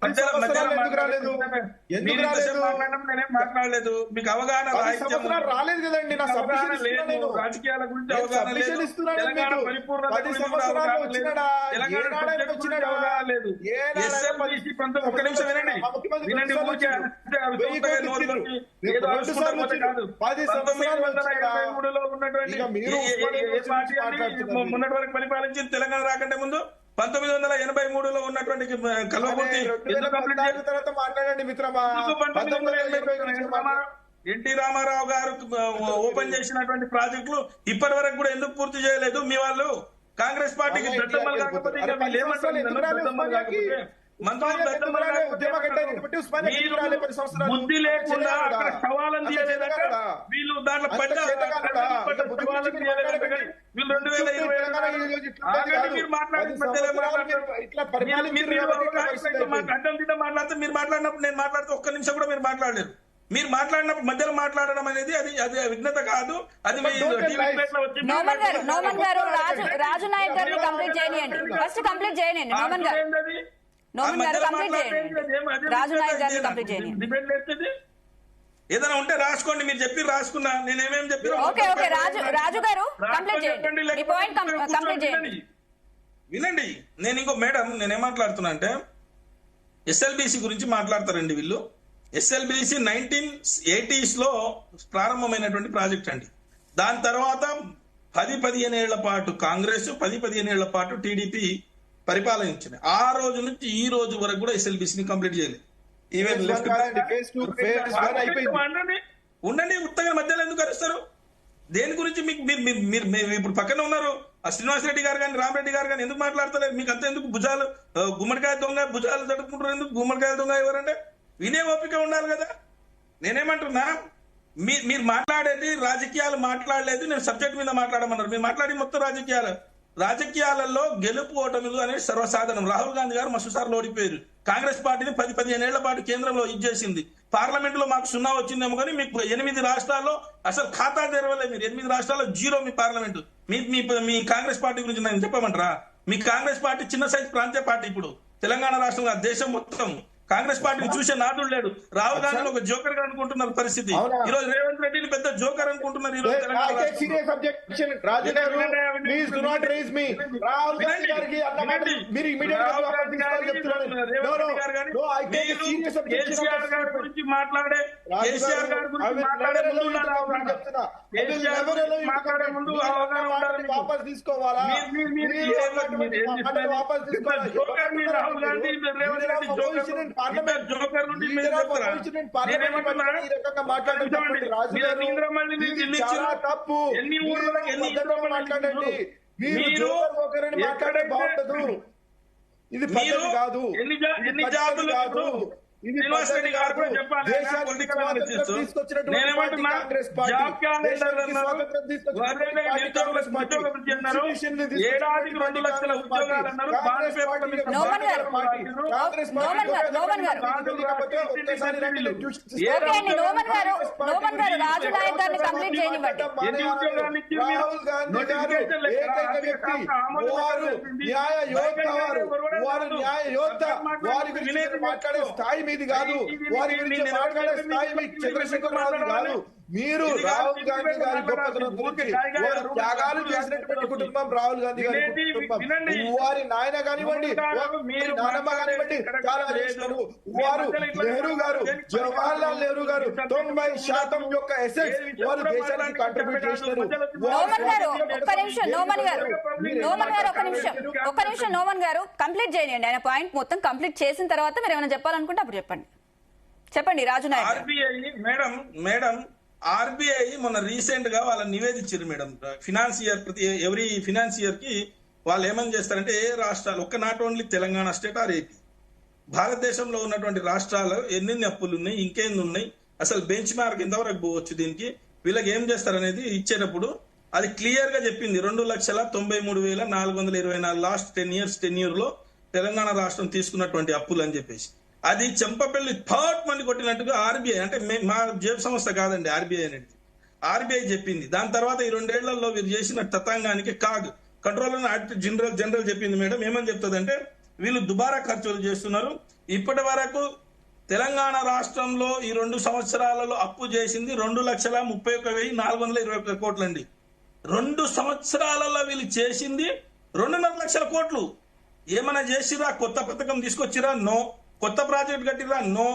10 సంవత్సరాలు ఎందుకు రాలేదు? ఎందుకు రాలేదు? నేనేం మాట్లాడలేదు. మీకు అవగాహన 10 సంవత్సరాలు రాలేదు కదండి. నా సబ్మిషన్ లేదు, రాజకీయాల గురించి అవగాహన లేదు. తెలంగాణ పరిపూర్ణత 10 సంవత్సరాలు వచ్చినాడా? ఏనాడైనా వచ్చినాడా? లేదు. SLBC ఒక్క నిమిషం వినండి వినండి ఊరికే ఏదో ఆలోచుకుంటే కాదు. 1983లో ఉన్నటువంటి మొన్నటి వరకు పరిపాలించింది తెలంగాణ రాకంటే ముందు 1983లో ఉన్నటువంటి కల్వకుర్తి తర్వాత మాట్లాడండి మిత్రమా. ఎన్టీ రామారావు గారు ఓపెన్ చేసినటువంటి ప్రాజెక్టులు ఇప్పటి వరకు కూడా ఎందుకు పూర్తి చేయలేదు మీ వాళ్ళు? కాంగ్రెస్ పార్టీకి దద్దమ్మలు కాకపోతే ఇంకా వీళ్ళు ఏమంటారు? దద్దమ్మలు కాకపోతే బుద్ధి లేకుండా అక్కడ సవాలం తీయలేదట వీళ్ళు. దాంట్లో వీళ్ళు 2020 మీరు మాట్లాడితే మీరు మాట్లాడినప్పుడు నేను మాట్లాడితే ఒక్క నిమిషం కూడా మీరు మాట్లాడలేరు. మీరు మాట్లాడినప్పుడు మధ్యలో మాట్లాడడం అనేది అది విఘ్నత కాదు. అది నోమన్ గారు రాజు నాయక్ గారిని కంప్లీట్ చేయనియండి. ఫస్ట్ కంప్లీట్ చేయనియండి నోమన్ గారు. నోమన్ గారు కంప్లీట్ చేయండి. రాజు నాయక్ గారిని కంప్లీట్ చేయండి. ఏదైనా ఉంటే రాసుకోండి. మీరు చెప్పి రాసుకున్నా నేనేమేం చెప్పి ఓకే రాజు గారు కంప్లీట్ చేయండి. మీ పాయింట్ కంప్లీట్ చేయండి. వినండి. నేను ఇంకో మేడం నేనేం మాట్లాడుతున్నా అంటే ఎస్ఎల్బిసి గురించి మాట్లాడతారండి వీళ్ళు. ఎస్ఎల్బిసి 1980s లో ప్రారంభమైనటువంటి ప్రాజెక్ట్ అండి. దాని తర్వాత 10-15 ఏళ్ల పాటు కాంగ్రెస్ 10-15 ఏళ్ల పాటు టీడీపీ పరిపాలించింది. ఆ రోజు నుంచి ఈ రోజు వరకు కూడా ఎస్ఎల్బిసిని కంప్లీట్ చేయలేదు. ఉండండి ఉత్తగా మధ్యలో ఎందుకు అరుస్తారు? దేని గురించి మీరు ఇప్పుడు పక్కన ఉన్నారు శ్రీనివాస్ రెడ్డి గారు కానీ రామరెడ్డి గారు కానీ ఎందుకు మాట్లాడతలేదు? మీకు అంత ఎందుకు భుజాలు గుమ్మడికాయ దొంగ భుజాలు తడుపుకుంటారు ఎందుకు? గుమ్మడికాయ దొంగ ఎవరంటే వినే ఓపిక ఉండాలి కదా. నేనేమంటున్నా మీరు మాట్లాడేది రాజకీయాలు మాట్లాడలేదు. నేను సబ్జెక్ట్ మీద మాట్లాడమన్నారు. మీరు మాట్లాడి మొత్తం రాజకీయాలలో గెలుపు ఓటమిలు అనేది సర్వసాధారణం. రాహుల్ గాంధీ గారు మస్తు సార్లు ఓడిపోయారు. కాంగ్రెస్ పార్టీని 10-15 ఏళ్ల పాటు కేంద్రంలో ఇచ్చేసింది. పార్లమెంట్ లో మాకు 0 వచ్చిందేమో కానీ మీకు 8 రాష్ట్రాల్లో అసలు ఖాతా తెరవలేదు. మీరు 8 రాష్ట్రాల్లో 0 మీ పార్లమెంట్. మీ కాంగ్రెస్ పార్టీ గురించి నేను చెప్పమంటారా? మీ కాంగ్రెస్ పార్టీ చిన్న సైజ్ ప్రాంతీయ పార్టీ. ఇప్పుడు తెలంగాణ రాష్ట్రంలో దేశం మొత్తం కాంగ్రెస్ పార్టీని చూసే నాదుడు లేడు. రాహుల్ గాంధీ ఒక జోకర్ గా అనుకుంటున్నారు పరిస్థితి. ఈ రోజు రేవంత్ రెడ్డిని పెద్ద జోకర్ అనుకుంటున్నారు. ఈ రోజు కేసీఆర్ గారి గురించి మాట్లాడే ముందు అవగాహన ఉండాలి. రాహుల్ గాంధీ రేవంత్ రెడ్డి జోకర్ జోకర్ నుండి ఎన్ని ఊర్లకు ఎన్ని జాబులు శ్రీనివాస్ రెడ్డి గారు కూడా చెప్పాలి. నేనేమంటున్నా జాబ్ క్యాలెండర్ అన్నారు, ఏడాదికి 2 లక్షల ఉద్యోగాలు అన్నారు. రాజు నాయక్ గారిని కంప్లీట్ చేయనివ్వండి. ఎన్ని ఉద్యోగాలు మాట్లాడే స్థాయి మీది కాదు. వారి గురించి మాట్లాడే స్థాయి మీకు చంద్రశేఖర్ రావు కాదు. మీరు రాహుల్ గాంధీ గారి గొప్పతనం గురించి త్యాగాలు చేసినటువంటి కుటుంబం రాహుల్ గాంధీ గారి కుటుంబం. వారి నాయన కానివ్వండి, మీరు నానమ్మ కానివ్వండి, చాలా చేసినారు. వారు నెహ్రూ గారు, జవహర్ లాల్ నెహ్రూ గారు 90% యొక్క ఎసెట్స్ వారు దేశానికి కాంట్రిబ్యూట్ చేసినారు. నోమన్ గారు కంప్లీట్ చేయండి. ఆయన పాయింట్ మొత్తం కంప్లీట్ చేసిన తర్వాత మీరు ఏమైనా చెప్పాలనుకుంటే అప్పుడు చెప్పండి. రాజు నాయక్ మేడం ఆర్బీఐ మొన్న రీసెంట్ గా వాళ్ళని నివేదించారు మేడం. ఫినాన్సియర్ ఎవ్రీ ఫినాన్సియర్ కి వాళ్ళు ఏమని చేస్తారంటే ఏ రాష్ట్రాలు ఒక్క not only Telangana state or AP, భారతదేశంలో ఉన్నటువంటి రాష్ట్రాలు ఎన్ని అప్పులు ఉన్నాయి, ఇంకేంది ఉన్నాయి, అసలు బెంచ్ మార్క్ ఎంతవరకు పోవచ్చు, దీనికి వీళ్ళకి ఏం చేస్తారనేది ఇచ్చేటప్పుడు అది క్లియర్ గా చెప్పింది. 2,93,424 లాస్ట్ 10 years టెన్యూర్ లో తెలంగాణ రాష్ట్రం తీసుకున్నటువంటి అప్పులు అని చెప్పేసి. అది చెంపపల్లి థర్డ్ మంది కొట్టినట్టుగా ఆర్బీఐ, అంటే మా జేబు సంస్థ కాదండి ఆర్బీఐ అనేది, ఆర్బీఐ చెప్పింది. దాని తర్వాత ఈ 2 ఏళ్లలో వీరు చేసిన తతంగానికి కాదు కంట్రోలర్ ఆడిటర్ జనరల్ చెప్పింది మేడం. ఏమని చెప్తుందంటే వీళ్ళు దుబారా ఖర్చులు చేస్తున్నారు. ఇప్పటి వరకు తెలంగాణ రాష్ట్రంలో ఈ 2 సంవత్సరాలలో అప్పు చేసింది 2,31,421 కోట్లండి. 2 సంవత్సరాలలో వీళ్ళు చేసింది 2.5 లక్షల కోట్లు. ఏమైనా చేసిరా? కొత్త పథకం తీసుకొచ్చిరా? నో. కొత్త ప్రాజెక్ట్ కట్టిరా? నో.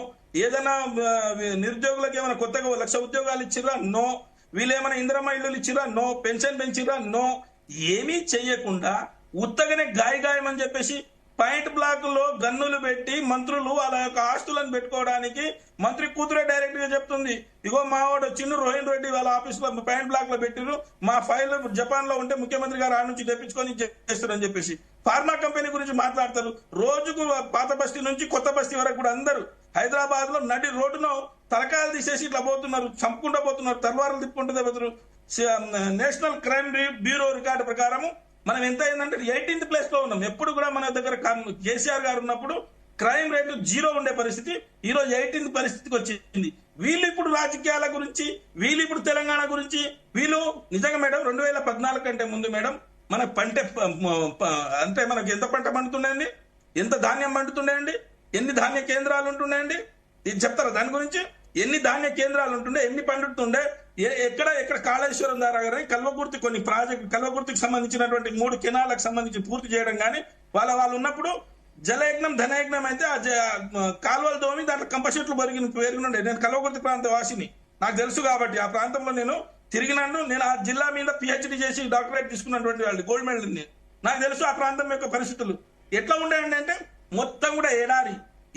ఏదైనా నిరుద్యోగులకు ఏమైనా కొత్తగా 1 లక్ష ఉద్యోగాలు ఇచ్చిరా? నో. వీళ్ళు ఏమైనా ఇందిరమ్మ ఇళ్ళు ఇచ్చిరా? నో. పెన్షన్ పెంచిరా? నో. ఏమీ చెయ్యకుండా ఉత్తగానే గాయమని చెప్పేసి పాయింట్ బ్లాక్ లో గన్నులు పెట్టి మంత్రులు వాళ్ళ యొక్క ఆస్తులను పెట్టుకోవడానికి మంత్రి కూతురే డైరెక్ట్ గా చెప్తుంది, ఇగో మావాడు చిన్ను రోహిన్ రెడ్డి వాళ్ళ ఆఫీస్ లో పాయింట్ బ్లాక్ లో పెట్టిరు, మా ఫైల్ జపాన్ లో ఉంటే ముఖ్యమంత్రి గారు ఆడ నుంచి తెప్పించుకొని చేస్తారని చెప్పేసి ఫార్మా కంపెనీ గురించి మాట్లాడతారు. రోజుకు పాత బస్తీ నుంచి కొత్త బస్తీ వరకు కూడా అందరూ హైదరాబాద్ లో నడి రోడ్డును తలకాయలు తీసేసి ఇట్లా పోతున్నారు, చంపుకుంటూ పోతున్నారు, తలవారులు తిప్పుకుంటూ పోతున్నారు. నేషనల్ క్రైమ్ బ్యూరో రికార్డు ప్రకారం మనం ఎంత అయిందంటే 18th ప్లేస్ లో ఉన్నాం. ఎప్పుడు కూడా మన దగ్గర కేసీఆర్ గారు ఉన్నప్పుడు క్రైమ్ రేటు 0 ఉండే పరిస్థితి ఈ రోజు 18th పరిస్థితికి వచ్చింది. వీళ్ళు ఇప్పుడు రాజకీయాల గురించి, వీళ్ళు ఇప్పుడు తెలంగాణ గురించి, వీళ్ళు నిజంగా మేడం 2014 కంటే ముందు మేడం మన పంట అంటే మనకి ఎంత పంట పండుతుండేయండి, ఎంత ధాన్యం పండుతుండేయండి, ఎన్ని ధాన్య కేంద్రాలు ఉంటుండేయండి, ఇది చెప్తారా దాని గురించి? ఎన్ని ధాన్య కేంద్రాలు ఉంటుండే, ఎన్ని పండుతుండే, ఎక్కడ కాళేశ్వరం ద్వారా కానీ కల్వకుర్తి కొన్ని ప్రాజెక్టు కల్వకుర్తికి సంబంధించినటువంటి 3 కెనాలకు సంబంధించి పూర్తి చేయడం కానీ వాళ్ళు ఉన్నప్పుడు జలయజ్ఞం ధనయజ్ఞం అయితే ఆ కాలువలు దోమి దాంట్లో కంపషెట్లు పెరిగినుండే. నేను కల్వకుర్తి ప్రాంత వాసిని, నాకు తెలుసు కాబట్టి ఆ ప్రాంతంలో నేను తిరిగినాను. నేను ఆ జిల్లా మీద పిహెచ్డి చేసి డాక్టరేట్ తీసుకున్నటువంటి వాళ్ళు, గోల్డ్ మెడల్. నాకు తెలుసు ఆ ప్రాంతం యొక్క పరిస్థితులు ఎట్లా ఉండేయండి అంటే మొత్తం కూడా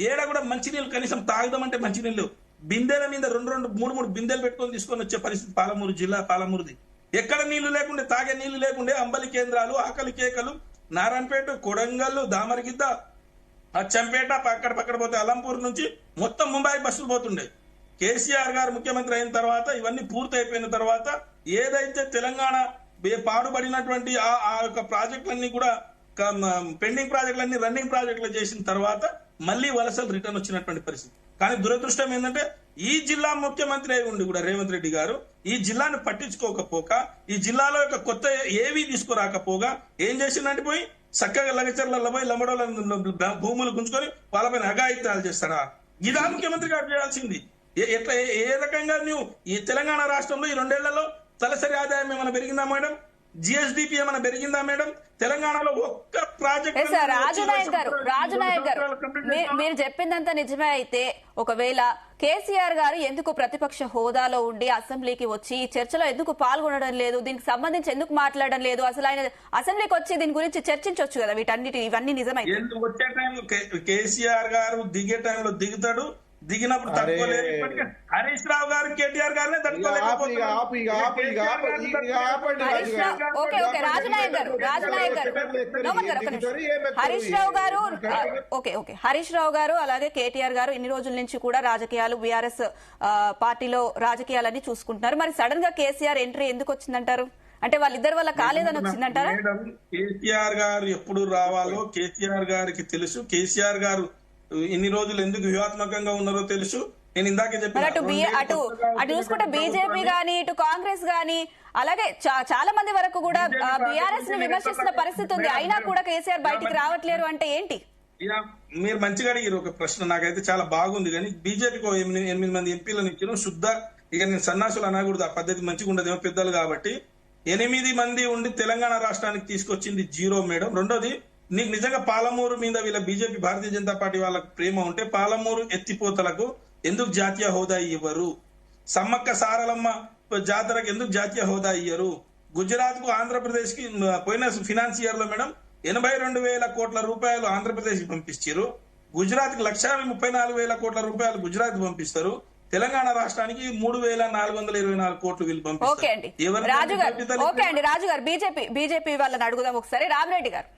ఏడ కూడా మంచినీళ్ళు కనీసం తాగుదామంటే మంచినీళ్ళు బిందెల మీద 2-3 బిందెలు పెట్టుకొని తీసుకొని వచ్చే పరిస్థితి పాలమూరు జిల్లా, పాలమూరుది. ఎక్కడ నీళ్లు లేకుండే, తాగే నీళ్లు లేకుండే, అంబలి కేంద్రాలు, ఆకలి కేకలు, నారాయణపేట, కొడంగల్, దామరగిద్ద, అచ్చంపేట, పక్కడ పోతే అలంపూర్ నుంచి మొత్తం ముంబై బస్సులు పోతుండే. కేసీఆర్ గారు ముఖ్యమంత్రి అయిన తర్వాత ఇవన్నీ పూర్తి అయిపోయిన తర్వాత ఏదైతే తెలంగాణ పాడుబడినటువంటి ఆ యొక్క ప్రాజెక్టులన్నీ కూడా పెండింగ్ ప్రాజెక్టులన్నీ రన్నింగ్ ప్రాజెక్టులు చేసిన తర్వాత మళ్ళీ వలసలు రిటర్న్ వచ్చినటువంటి పరిస్థితి. కానీ దురదృష్టం ఏంటంటే ఈ జిల్లా ముఖ్యమంత్రి అయి ఉండి కూడా రేవంత్ రెడ్డి గారు ఈ జిల్లాను పట్టించుకోకపోక, ఈ జిల్లాలో యొక్క కొత్త ఏవి తీసుకురాకపోగా ఏం చేసిందంటే పోయి చక్కగా లగచర్లలో పోయి లంబడోల భూములు గుంజుకొని వాళ్ళపైన అఘాయిత్యాలు చేస్తాడా? ఇదా ముఖ్యమంత్రి గారు చేయాల్సింది? ఎట్లా ఏ రకంగా నువ్వు ఈ తెలంగాణ రాష్ట్రంలో ఈ 2 ఏళ్లలో తలసరి ఆదాయం ఏమైనా పెరిగిందా మేడం? జిఎస్డిపి ఏమైనా పెరిగిందా మేడం? తెలంగాణలో ఒక్క ప్రాజెక్ట్. రాజునాయక్ గారు మీరు చెప్పిందంతా నిజమే అయితే ఒకవేళ కేసీఆర్ గారు ఎందుకు ప్రతిపక్ష హోదాలో ఉండి అసెంబ్లీకి వచ్చి ఈ చర్చలో ఎందుకు పాల్గొనడం లేదు, దీనికి సంబంధించి ఎందుకు మాట్లాడడం లేదు? అసలు ఆయన అసెంబ్లీకి వచ్చి దీని గురించి చర్చించవచ్చు కదా. ఇవన్నీ నిజమే. వచ్చే టైంలో కేసీఆర్ గారు దిగే టైంలో దిగుతాడు, దిగినప్పుడు తట్టుకోలేదు. ఇప్పటికే హరీష్ రావు గారు కేటీఆర్ గారినే హరీష్ రావు గారు అలాగే కేటీఆర్ గారు ఇన్ని రోజుల నుంచి కూడా రాజకీయాలు బీఆర్ఎస్ పార్టీలో రాజకీయాలన్నీ చూసుకుంటున్నారు. మరి సడన్ గా కేసీఆర్ ఎంట్రీ ఎందుకు వచ్చిందంటారు? అంటే వాళ్ళిద్దరి వల్ల కాలేదని వచ్చిందంటారా? కేసీఆర్ గారు ఎప్పుడు రావాలో కేసీఆర్ గారికి తెలుసు. కేసీఆర్ గారు ఇన్ని రోజులు ఎందుకు వ్యూహాత్మకంగా ఉన్నారో తెలుసు. నేను ఇందాకే చెప్పాను, అటు చూసుకుంటే బీజేపీ గానీ ఇటు కాంగ్రెస్ గానీ అలాగే చాలా మంది వరకు కూడా బీఆర్ఎస్ ను విమర్శిస్తున్న పరిస్థితి ఉంది. అయినా కూడా కేసీఆర్ బయటికి రావట్లేరు అంటే ఏంటి? మీరు మంచిగా అడిగారు ఒక ప్రశ్న, నాకైతే చాలా బాగుంది. కానీ బీజేపీకి 8 మంది ఎంపీలను ఇచ్చిన శుద్ధ, ఇక నేను సన్నాసులు అనకూడదు, ఆ పద్ధతి మంచిగా ఉండదేమో పెద్దలు కాబట్టి. 8 మంది ఉండి తెలంగాణ రాష్ట్రానికి తీసుకొచ్చింది 0 మేడం. రెండోది, నీకు నిజంగా పాలమూరు మీద వీళ్ళ బీజేపీ భారతీయ జనతా పార్టీ వాళ్ళకు ప్రేమ ఉంటే పాలమూరు ఎత్తిపోతలకు ఎందుకు జాతీయ హోదా ఇవ్వరు? సమ్మక్క సారలమ్మ జాతరకు ఎందుకు జాతీయ హోదా ఇయ్యరు? గుజరాత్ కు ఆంధ్రప్రదేశ్ కి పోయిన ఫినాన్స్ ఇయర్ లో మేడం 82,000 కోట్ల రూపాయలు ఆంధ్రప్రదేశ్ కి పంపిస్తారు. గుజరాత్ కి 1,34,000 కోట్ల రూపాయలు గుజరాత్ పంపిస్తారు. తెలంగాణ రాష్ట్రానికి 3,424 కోట్లు వీళ్ళు పంపిస్తారు. రాజు గారు బీజేపీ వాళ్ళని అడుగుదాం ఒకసారి. రామిరెడ్డి గారు,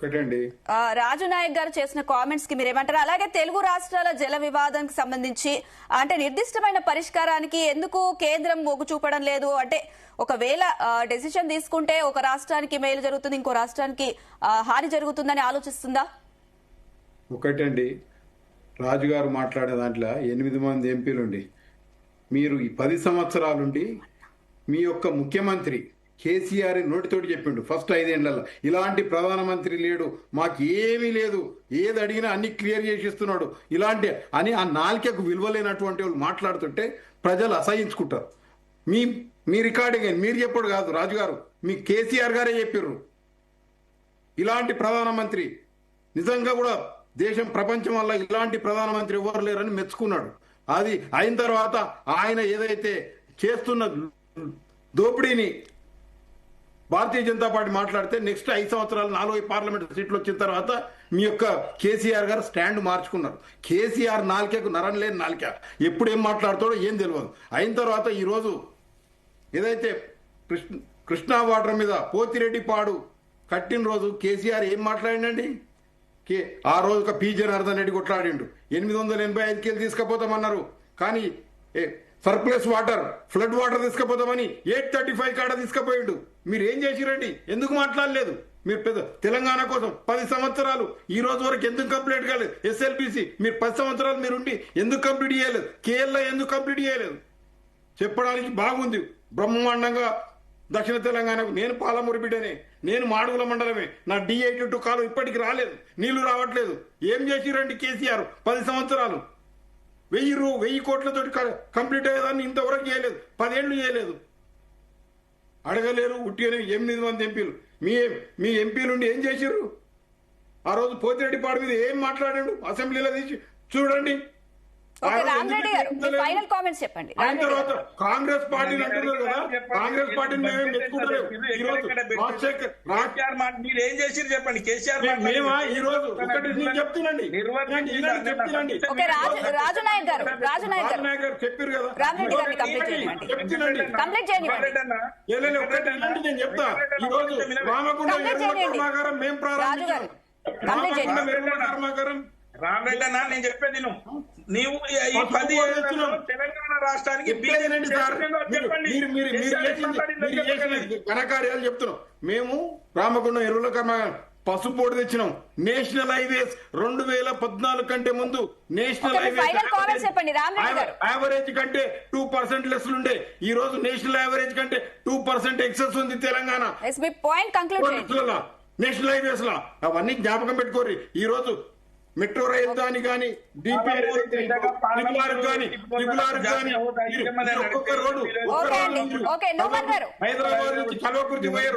ఒకటండి రాజు నాయక్ గారు చేసిన కామెంట్స్ కి మీరేమంటారు? అలాగే తెలుగు రాష్ట్రాల జల వివాదానికి సంబంధించి అంటే నిర్దిష్టమైన పరిష్కారానికి ఎందుకు కేంద్రం మొగ్గు చూపడం లేదు? అంటే ఒకవేళ డెసిషన్ తీసుకుంటే ఒక రాష్ట్రానికి మేలు జరుగుతుంది, ఇంకో రాష్ట్రానికి హాని జరుగుతుందని ఆలోచిస్తుందా? ఒకటండి, రాజుగారు మాట్లాడే దాంట్లో 8 మంది ఎంపీలుండి మీరు ఈ 10 సంవత్సరాలుండి మీ యొక్క ముఖ్యమంత్రి కేసీఆర్ నోటితోటి చెప్పిండు ఫస్ట్ 5 ఏళ్లలో ఇలాంటి ప్రధానమంత్రి లేడు, మాకు ఏమీ లేదు, ఏది అడిగినా అన్ని క్లియర్ చేసి ఇస్తున్నాడు ఇలాంటి అని ఆ నాలుకకు విలువలేనటువంటి వాళ్ళు మాట్లాడుతుంటే ప్రజలు అసహించుకుంటారు. మీ రికార్డింగ్ మీరు చెప్పాడు కాదు రాజుగారు, మీ కేసీఆర్ గారే చెప్పారు ఇలాంటి ప్రధానమంత్రి నిజంగా కూడా దేశం ప్రపంచం వల్ల ఇలాంటి ప్రధానమంత్రి ఎవరు లేరని మెచ్చుకున్నాడు. అది అయిన తర్వాత ఆయన ఏదైతే చేస్తున్న దోపిడీని భారతీయ జనతా పార్టీ మాట్లాడితే నెక్స్ట్ 5 సంవత్సరాలు 40 పార్లమెంట్ సీట్లు వచ్చిన తర్వాత మీ యొక్క కేసీఆర్ గారు స్టాండ్ మార్చుకున్నారు. కేసీఆర్ నాలుకకు నరం లేని నాలుక, ఎప్పుడు ఏం మాట్లాడతాడో ఏం తెలియదు. అయిన తర్వాత ఈరోజు ఏదైతే కృష్ణా వాటర్ మీద పోతిరెడ్డి పాడు కట్టిన రోజు కేసీఆర్ ఏం మాట్లాడిండండి? ఆ రోజు ఒక పి జనార్దన్ రెడ్డి కొట్లాడిండు, 885 కేలు తీసుకుపోతామన్నారు, కానీ సర్ప్లస్ వాటర్ ఫ్లడ్ వాటర్ తీసుకుపోతామని 835 కాడ తీసుకుపోయిండు. మీరు ఏం చేసిరండి? ఎందుకు మాట్లాడలేదు? మీరు పెద్ద తెలంగాణ కోసం 10 సంవత్సరాలు ఈ రోజు వరకు ఎందుకు కంప్లీట్ కాలేదు? ఎస్ఎల్బిసి మీరు 10 సంవత్సరాలు మీరుండి ఎందుకు కంప్లీట్ చేయలేదు? కేఎల్ఐ ఎందుకు కంప్లీట్ చేయలేదు? చెప్పడానికి బాగుంది బ్రహ్మాండంగా. దక్షిణ తెలంగాణకు నేను పాలమూరు బిడ్డనే, నేను మాడుగుల మండలమే, నా D82 కాలం ఇప్పటికి రాలేదు, నీళ్లు రావట్లేదు. ఏం చేసిరండి కేసీఆర్ 10 సంవత్సరాలు? 1000 కోట్లతో కంప్లీట్ అయ్యేదాన్ని ఇంతవరకు చేయలేదు, 10 ఏళ్ళు చేయలేదు. అడగలేరు ఉట్టిగానే 8 మంది ఎంపీలు. మీ ఎంపీలుండి ఏం చేసిర్రు? ఆ రోజు పోతిరెడ్డి పాడు మీద ఏం మాట్లాడాడు అసెంబ్లీలో తీసి చూడండి. ఫైనల్ కామెంట్స్ చెప్పండి. అయిన తర్వాత కాంగ్రెస్ పార్టీని అంటున్నారు కదా, కాంగ్రెస్ పార్టీని మేమేం మెచ్చుకుంటలేము. మీరు ఏం చేసిరు చెప్పండి. కేసీఆర్ మేమా ఈ రోజు ఒకటి నేను చెప్తున్నాండి, రాజు నాయక్ గారు చెప్పారు కదా, రామరెడ్డి గారిని కంప్లీట్ చేయండి. ఒకటి నేను చెప్తా. ఈ రోజు రామగుండ కర్మాగారం మేము ప్రారంభించాం. కర్మాగారం రామరెడ్డి అన్న, నేను చెప్పేది నీవు ఈ 10 ఏళ్లలో తెలంగాణ రాష్ట్రానికి ఘనకార్యాలు చెప్తున్నాం. మేము రామగుండం ఎరువుల కర్మాగారం పసుపు బోర్డు తెచ్చినాం. నేషనల్ హైవేస్ 2014 కంటే ముందు నేషనల్ హైవేస్ యావరేజ్ కంటే 2% లెస్ ఉండే, ఈ రోజు నేషనల్ యావరేజ్ కంటే 2% ఎక్సెస్ ఉంది తెలంగాణ నేషనల్ హైవేస్ లా. అవన్నీ జ్ఞాపకం పెట్టుకోర్రి. ఈ రోజు మెట్రో రైలు దాని కానీ హైదరాబాద్ నుంచి కల్వకుర్తి పోయే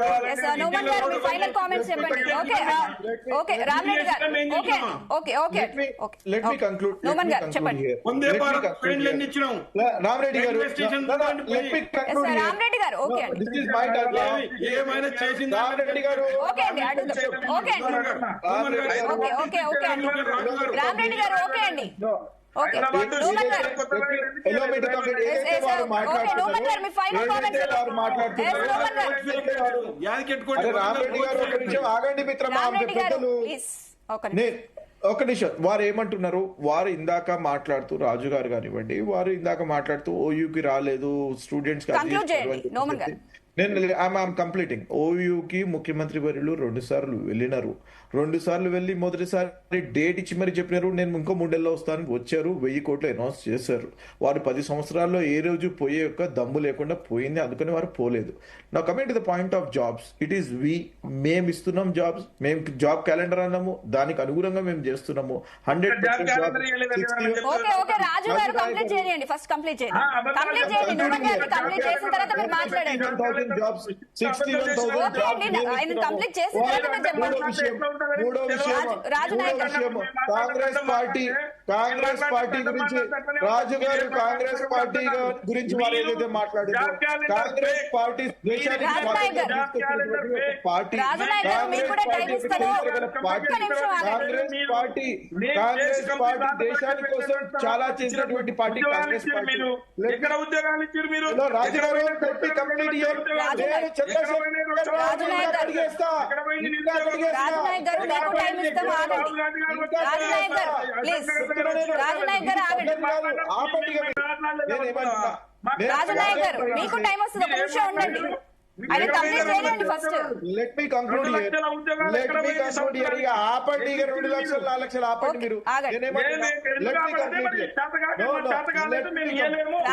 వందే భారత్ ట్రైన్లు ఎన్ని ఇచ్చినాం? ఏమైనా చేసిందా? రామరెడ్డి గారు ఓకే అండి. ఒక నిమిషం, వారు ఏమంటున్నారు? వారు ఇందాక మాట్లాడుతూ రాజు గారు కానివ్వండి, వారు ఇందాక మాట్లాడుతూ ఓయూకి రాలేదు, స్టూడెంట్స్ నేను కంప్లీటింగ్. ఓయూకి ముఖ్యమంత్రి వర్యులు 2 సార్లు వెళ్ళినారు. 2 సార్లు వెళ్ళి మొదటిసారి డేట్ ఇచ్చి మరి చెప్పినారు నేను ఇంకో 3 నెలల్లో వస్తాను, వచ్చారు. 1000 కోట్లు అనౌన్స్ చేశారు. వారు 10 సంవత్సరాల్లో ఏ రోజు పోయే యొక్క దమ్ము లేకుండా పోయింది, అందుకని వారు పోలేదు. నా coming to the point of jobs, it is మేము ఇస్తున్నాం జాబ్స్, మేము జాబ్ క్యాలెండర్ అన్నాము, దానికి అనుగుణంగా మేము చేస్తున్నాము. 100% jobs 61,000 Congress party Congress party గురించి రాజు గారు కాంగ్రెస్ పార్టీ గురించి వారు ఏదైతే మాట్లాడారు, కాంగ్రెస్ పార్టీ దేశానికి పార్టీ, కాంగ్రెస్ పార్టీ దేశాని కోసం చాలా చేసినటువంటి పార్టీ కాంగ్రెస్ పార్టీ. ఎక్కడ ఉద్యోగాలు ఇచ్చారు మీరు? రాజు గారు రాజనాయక్ గారు మీకు టైం వస్తుంది, ఒక నిమిషం ఉండండి. ఆయన కంప్లీట్ చేయండి first. Let me conclude here. ఇక ఆపండి, ఇక 2 లక్షలు 4 లక్షలు ఆపండి మీరు.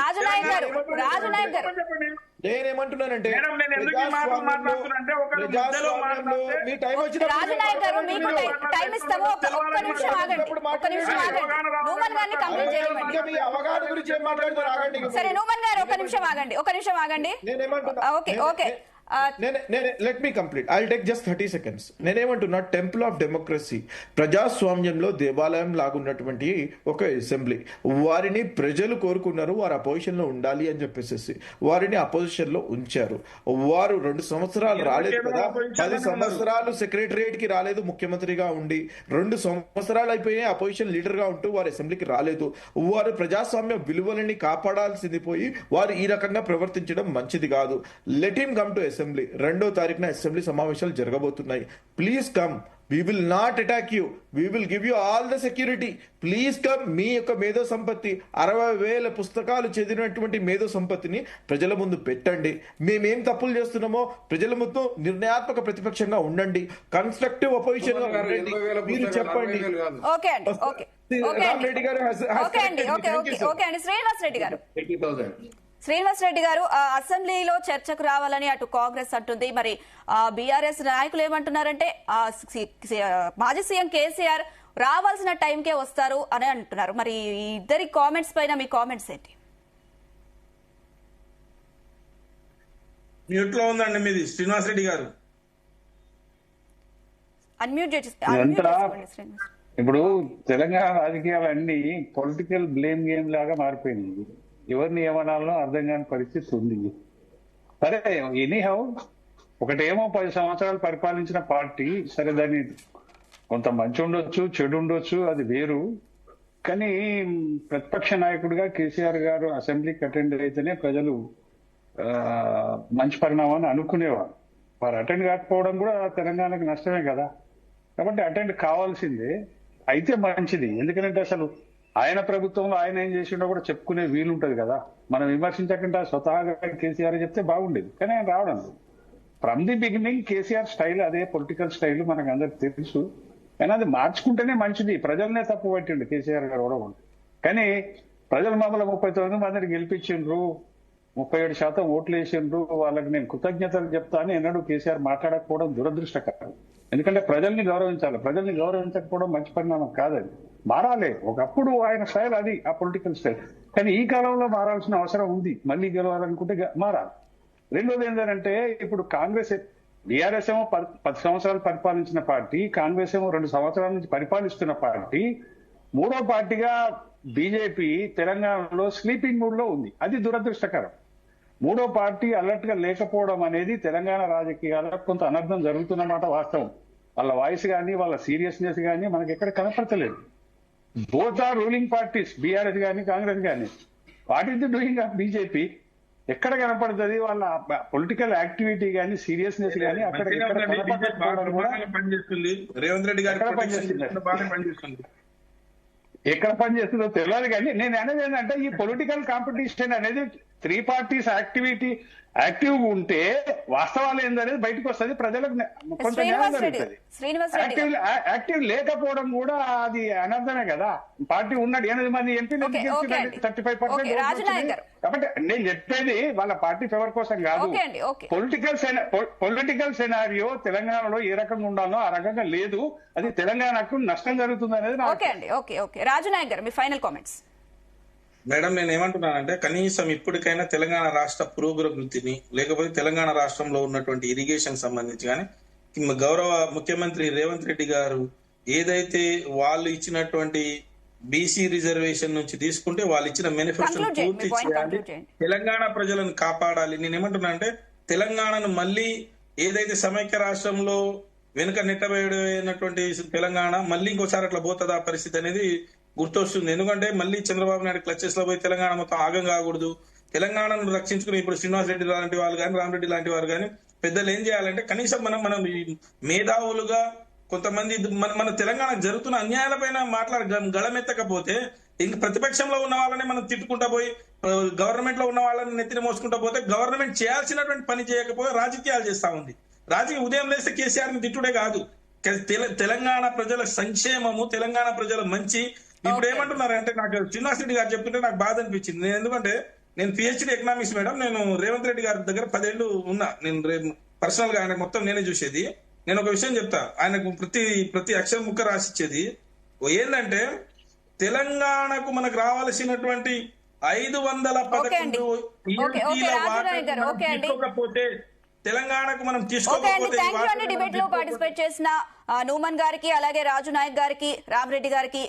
రాజనాయక్ గారు నేనేమంటున్నానంటే మీ టైం వచ్చిన రాజనాయక్ గారు మీకు టైం ఇస్తాము, ఒక్క నిమిషం ఆగండి, ఒక్క నిమిషం ఆగండి. నూమన్ గారిని కంప్లీట్ చేయండి. మీ అవగాహన గురించి ఏం మాట్లాడుతున్నారు? ఆగండి. సరే నూమన్ గారు ఒక నిమిషం ఆగండి, ఒక నిమిషం ఆగండి. Okay okay let me complete. I'll take just 30 seconds. నేనేమంటున్నా, టెంపుల్ ఆఫ్ డెమోక్రసీ, ప్రజాస్వామ్యంలో దేవాలయం లాగున్నటువంటి ఒక అసెంబ్లీ, వారిని ప్రజలు కోరుకున్నారు, వారు అపోజిషన్ లో ఉండాలి అని చెప్పేసి వారిని అపోజిషన్ లో ఉంచారు. వారు 2 సంవత్సరాలు రాలేదు కదా, 10 సంవత్సరాలు సెక్రటరియట్ కి రాలేదు ముఖ్యమంత్రిగా ఉండి, 2 సంవత్సరాలు అయిపోయి అపోజిషన్ లీడర్ గా ఉంటూ వారు అసెంబ్లీకి రాలేదు. వారు ప్రజాస్వామ్య విలువలని కాపాడాల్సింది పోయి వారు ఈ రకంగా ప్రవర్తించడం మంచిది కాదు. Let him come to assembly. 2వ తారీఖున అసెంబ్లీ సమావేశాలు జరగబోతున్నాయి. Please come. We will not attack you. We will give you all the security. Please come. మీ యొక్క మేధో సంపత్తి 60,000 పుస్తకాలు చదివినటువంటి మేధో సంపత్తిని ప్రజల ముందు పెట్టండి. మేమేం తప్పులు చేస్తున్నామో ప్రజల ముందు నిర్ణయాత్మక ప్రతిపక్షంగా ఉండండి, కన్స్ట్రక్టివ్ అపోజిషన్ గా ఉండండి, మీరు చెప్పండి. ఓకే అండి, ఓకే రామరెడ్డి గారు శ్రీనివాస్ రెడ్డి గారు అసెంబ్లీలో చర్చకు రావాలని అటు కాంగ్రెస్ అంటుంది. మరి బీఆర్ఎస్ నాయకులు ఏమంటున్నారంటే మాజీ సీఎం కేసీఆర్ రావాల్సిన టైంకే వస్తారు అని అంటున్నారు. మరి ఈ ఇద్దరి కామెంట్స్ పైన మీ కామెంట్స్ ఏంటి? మ్యూట్ లో ఉందండి మీది శ్రీనివాస్ రెడ్డి గారు. అన్మ్యూట్ ఇప్పుడు తెలంగాణ రాజకీయాలన్నీ పొలిటికల్ బ్లేమ్ గేమ్ లాగా మారిపోయింది. ఎవరిని ఏమనాలో అర్థం కాని పరిస్థితి ఉంది. సరే, ఎనీహౌ ఒకటేమో 10 సంవత్సరాలు పరిపాలించిన పార్టీ, సరే దాన్ని కొంత మంచి ఉండొచ్చు, చెడు ఉండొచ్చు, అది వేరు. కానీ ప్రతిపక్ష నాయకుడిగా కేసీఆర్ గారు అసెంబ్లీకి అటెండ్ అయితేనే ప్రజలు మంచి పరిణామాన్ని అనుకునేవారు. వారు అటెండ్ కాకపోవడం కూడా తెలంగాణకు నష్టమే కదా. కాబట్టి అటెండ్ కావాల్సిందే, అయితే మంచిది. ఎందుకంటే అసలు ఆయన ప్రభుత్వంలో ఆయన ఏం చేసిండో కూడా చెప్పుకునే వీలుంటది కదా. మనం విమర్శించకుండా స్వతహాగా కేసీఆర్ చెప్తే బాగుండేది. కానీ ఆయన రావడం from the beginning KCR style అదే పొలిటికల్ స్టైల్ మనకు అందరికి తెలుసు. కానీ అది మార్చుకుంటేనే మంచిది. ప్రజలనే తప్పు పట్టిండు కేసీఆర్ గారు ఓడగొండు. కానీ ప్రజలు మమ్మల్ని 39 మందిని గెలిపించిండ్రు, 37% ఓట్లు వేసిండ్రు, వాళ్ళకి నేను కృతజ్ఞతలు చెప్తా అని ఎన్నడూ కేసీఆర్ మాట్లాడకపోవడం దురదృష్టకరం. ఎందుకంటే ప్రజల్ని గౌరవించాలి. ప్రజల్ని గౌరవించకపోవడం మంచి పరిణామం కాదని. మారాలి. ఒకప్పుడు ఆయన స్టైల్ అది, ఆ పొలిటికల్ స్టైల్. కానీ ఈ కాలంలో మారాల్సిన అవసరం ఉంది. మళ్ళీ గెలవాలనుకుంటే మారాలి. రెండోది ఏంటంటే, ఇప్పుడు కాంగ్రెస్ బీఆర్ఎస్ ఏమో 10 సంవత్సరాలు పరిపాలించిన పార్టీ, కాంగ్రెస్ ఏమో 2 సంవత్సరాల నుంచి పరిపాలిస్తున్న పార్టీ. మూడో పార్టీగా బీజేపీ తెలంగాణలో స్లీపింగ్ మూడ్ లో ఉంది. అది దురదృష్టకరం. మూడో పార్టీ అలర్ట్ గా లేకపోవడం అనేది తెలంగాణ రాజకీయాల్లో కొంత అనర్థం జరుగుతున్నమాట వాస్తవం. వాళ్ళ వాయిస్ కానీ వాళ్ళ సీరియస్నెస్ కానీ మనకి ఎక్కడ కనపడతలేదు. Both are ruling parties, BRS కానీ కాంగ్రెస్ కానీ. What is the doing of BJP? ఎక్కడ కనపడుతుంది వాళ్ళ పొలిటికల్ యాక్టివిటీ కానీ సీరియస్నెస్ కానీ? అక్కడ పనిచేస్తుంది. రేవంత్ రెడ్డి గారు పనిచేస్తుంది. ఎక్కడ పనిచేస్తుందో తెలియదు. కానీ నేను అనేది ఏంటంటే, ఈ పొలిటికల్ కాంపిటీషన్ అనేది 3 పార్టీస్ యాక్టివ్ ఉంటే వాస్తవాలు ఏందనేది బయటకు వస్తుంది, ప్రజలకు కొంత న్యాయం జరుగుతుంది. యాక్టివ్ లేకపోవడం కూడా అది అనర్థమే కదా. పార్టీ ఉన్నాడు 8 మంది ఎంపీలు 35%. కాబట్టి నేను చెప్పేది వాళ్ళ పార్టీ ఫేవర్ కోసం కాదు. పొలిటికల్ సెనారియో తెలంగాణలో ఏ రకంగా ఉండాలో ఆ రకంగా లేదు. అది తెలంగాణకు నష్టం జరుగుతుంది అనేది. రాజనాయక్ గారు, మీ ఫైనల్ కామెంట్స్. మేడం, నేను ఏమంటున్నానంటే, కనీసం ఇప్పటికైనా తెలంగాణ రాష్ట్ర పురోగతిని, లేకపోతే తెలంగాణ రాష్ట్రంలో ఉన్నటువంటి ఇరిగేషన్ సంబంధించి కానీ గౌరవ ముఖ్యమంత్రి రేవంత్ రెడ్డి గారు ఏదైతే వాళ్ళు ఇచ్చినటువంటి బీసీ రిజర్వేషన్ నుంచి తీసుకుంటే వాళ్ళు ఇచ్చిన మేనిఫెస్టో Conclude చేయండి, పూర్తి మీ point చేయాలి. conclude చేయండి. తెలంగాణ ప్రజలను కాపాడాలి. నేను ఏమంటున్నా అంటే తెలంగాణను మళ్ళీ ఏదైతే సమైక్య రాష్ట్రంలో వెనుక నెట్టబడినటువంటి తెలంగాణ మళ్ళీ ఇంకోసారి అట్లా పోతుందా పరిస్థితి అనేది గుర్తొస్తుంది. ఎందుకంటే మళ్ళీ చంద్రబాబు నాయుడు క్లచెస్ లో పోయి తెలంగాణ మొత్తం ఆగం కాకూడదు. తెలంగాణను రక్షించుకుని ఇప్పుడు శ్రీనివాస్ రెడ్డి లాంటి వాళ్ళు కానీ రామరెడ్డి లాంటి వారు కానీ పెద్దలు ఏం చేయాలంటే కనీసం మనం ఈ మేధావులుగా కొంతమంది మన తెలంగాణకు జరుగుతున్న అన్యాయాలపైన గళమెత్తకపోతే ఇంక ప్రతిపక్షంలో ఉన్న వాళ్ళని మనం తిట్టుకుంటా పోయి గవర్నమెంట్ లో ఉన్న వాళ్ళని నెత్తిన మోసుకుంటా పోతే గవర్నమెంట్ చేయాల్సినటువంటి పని చేయకపోతే రాజకీయాలు చేస్తా ఉంది. ఉదయం లేస్తే కేసీఆర్ ని తిట్టుడే కాదు, తెలంగాణ ప్రజల సంక్షేమము, తెలంగాణ ప్రజల మంచి. ఇప్పుడు ఏమంటున్నారంటే నాకు శ్రీనివాస్ రెడ్డి గారు చెప్తుంటే నాకు బాధ అనిపించింది. నేను ఎందుకంటే నేను పిహెచ్డి ఎకనామిక్స్ మేడం, నేను రేవంత్ రెడ్డి గారి దగ్గర 10 ఏళ్ళు ఉన్నా. నేను పర్సనల్ గా ఆయన మొత్తం నేనే చూసేది. నేను ఒక విషయం చెప్తా, ఆయనకు ప్రతి అక్షరం ముక్క రాసిచ్చేది ఏంటంటే తెలంగాణకు మనకు రావాల్సినటువంటి 511 తీసుకోకపోతే తెలంగాణకు మనం తీసుకోకపోతే డిబేట్ లో పార్టిసిపేట్ చేసిన నూమన్ గారికి అలాగే రాజు నాయక్ గారికి రామరెడ్డి గారికి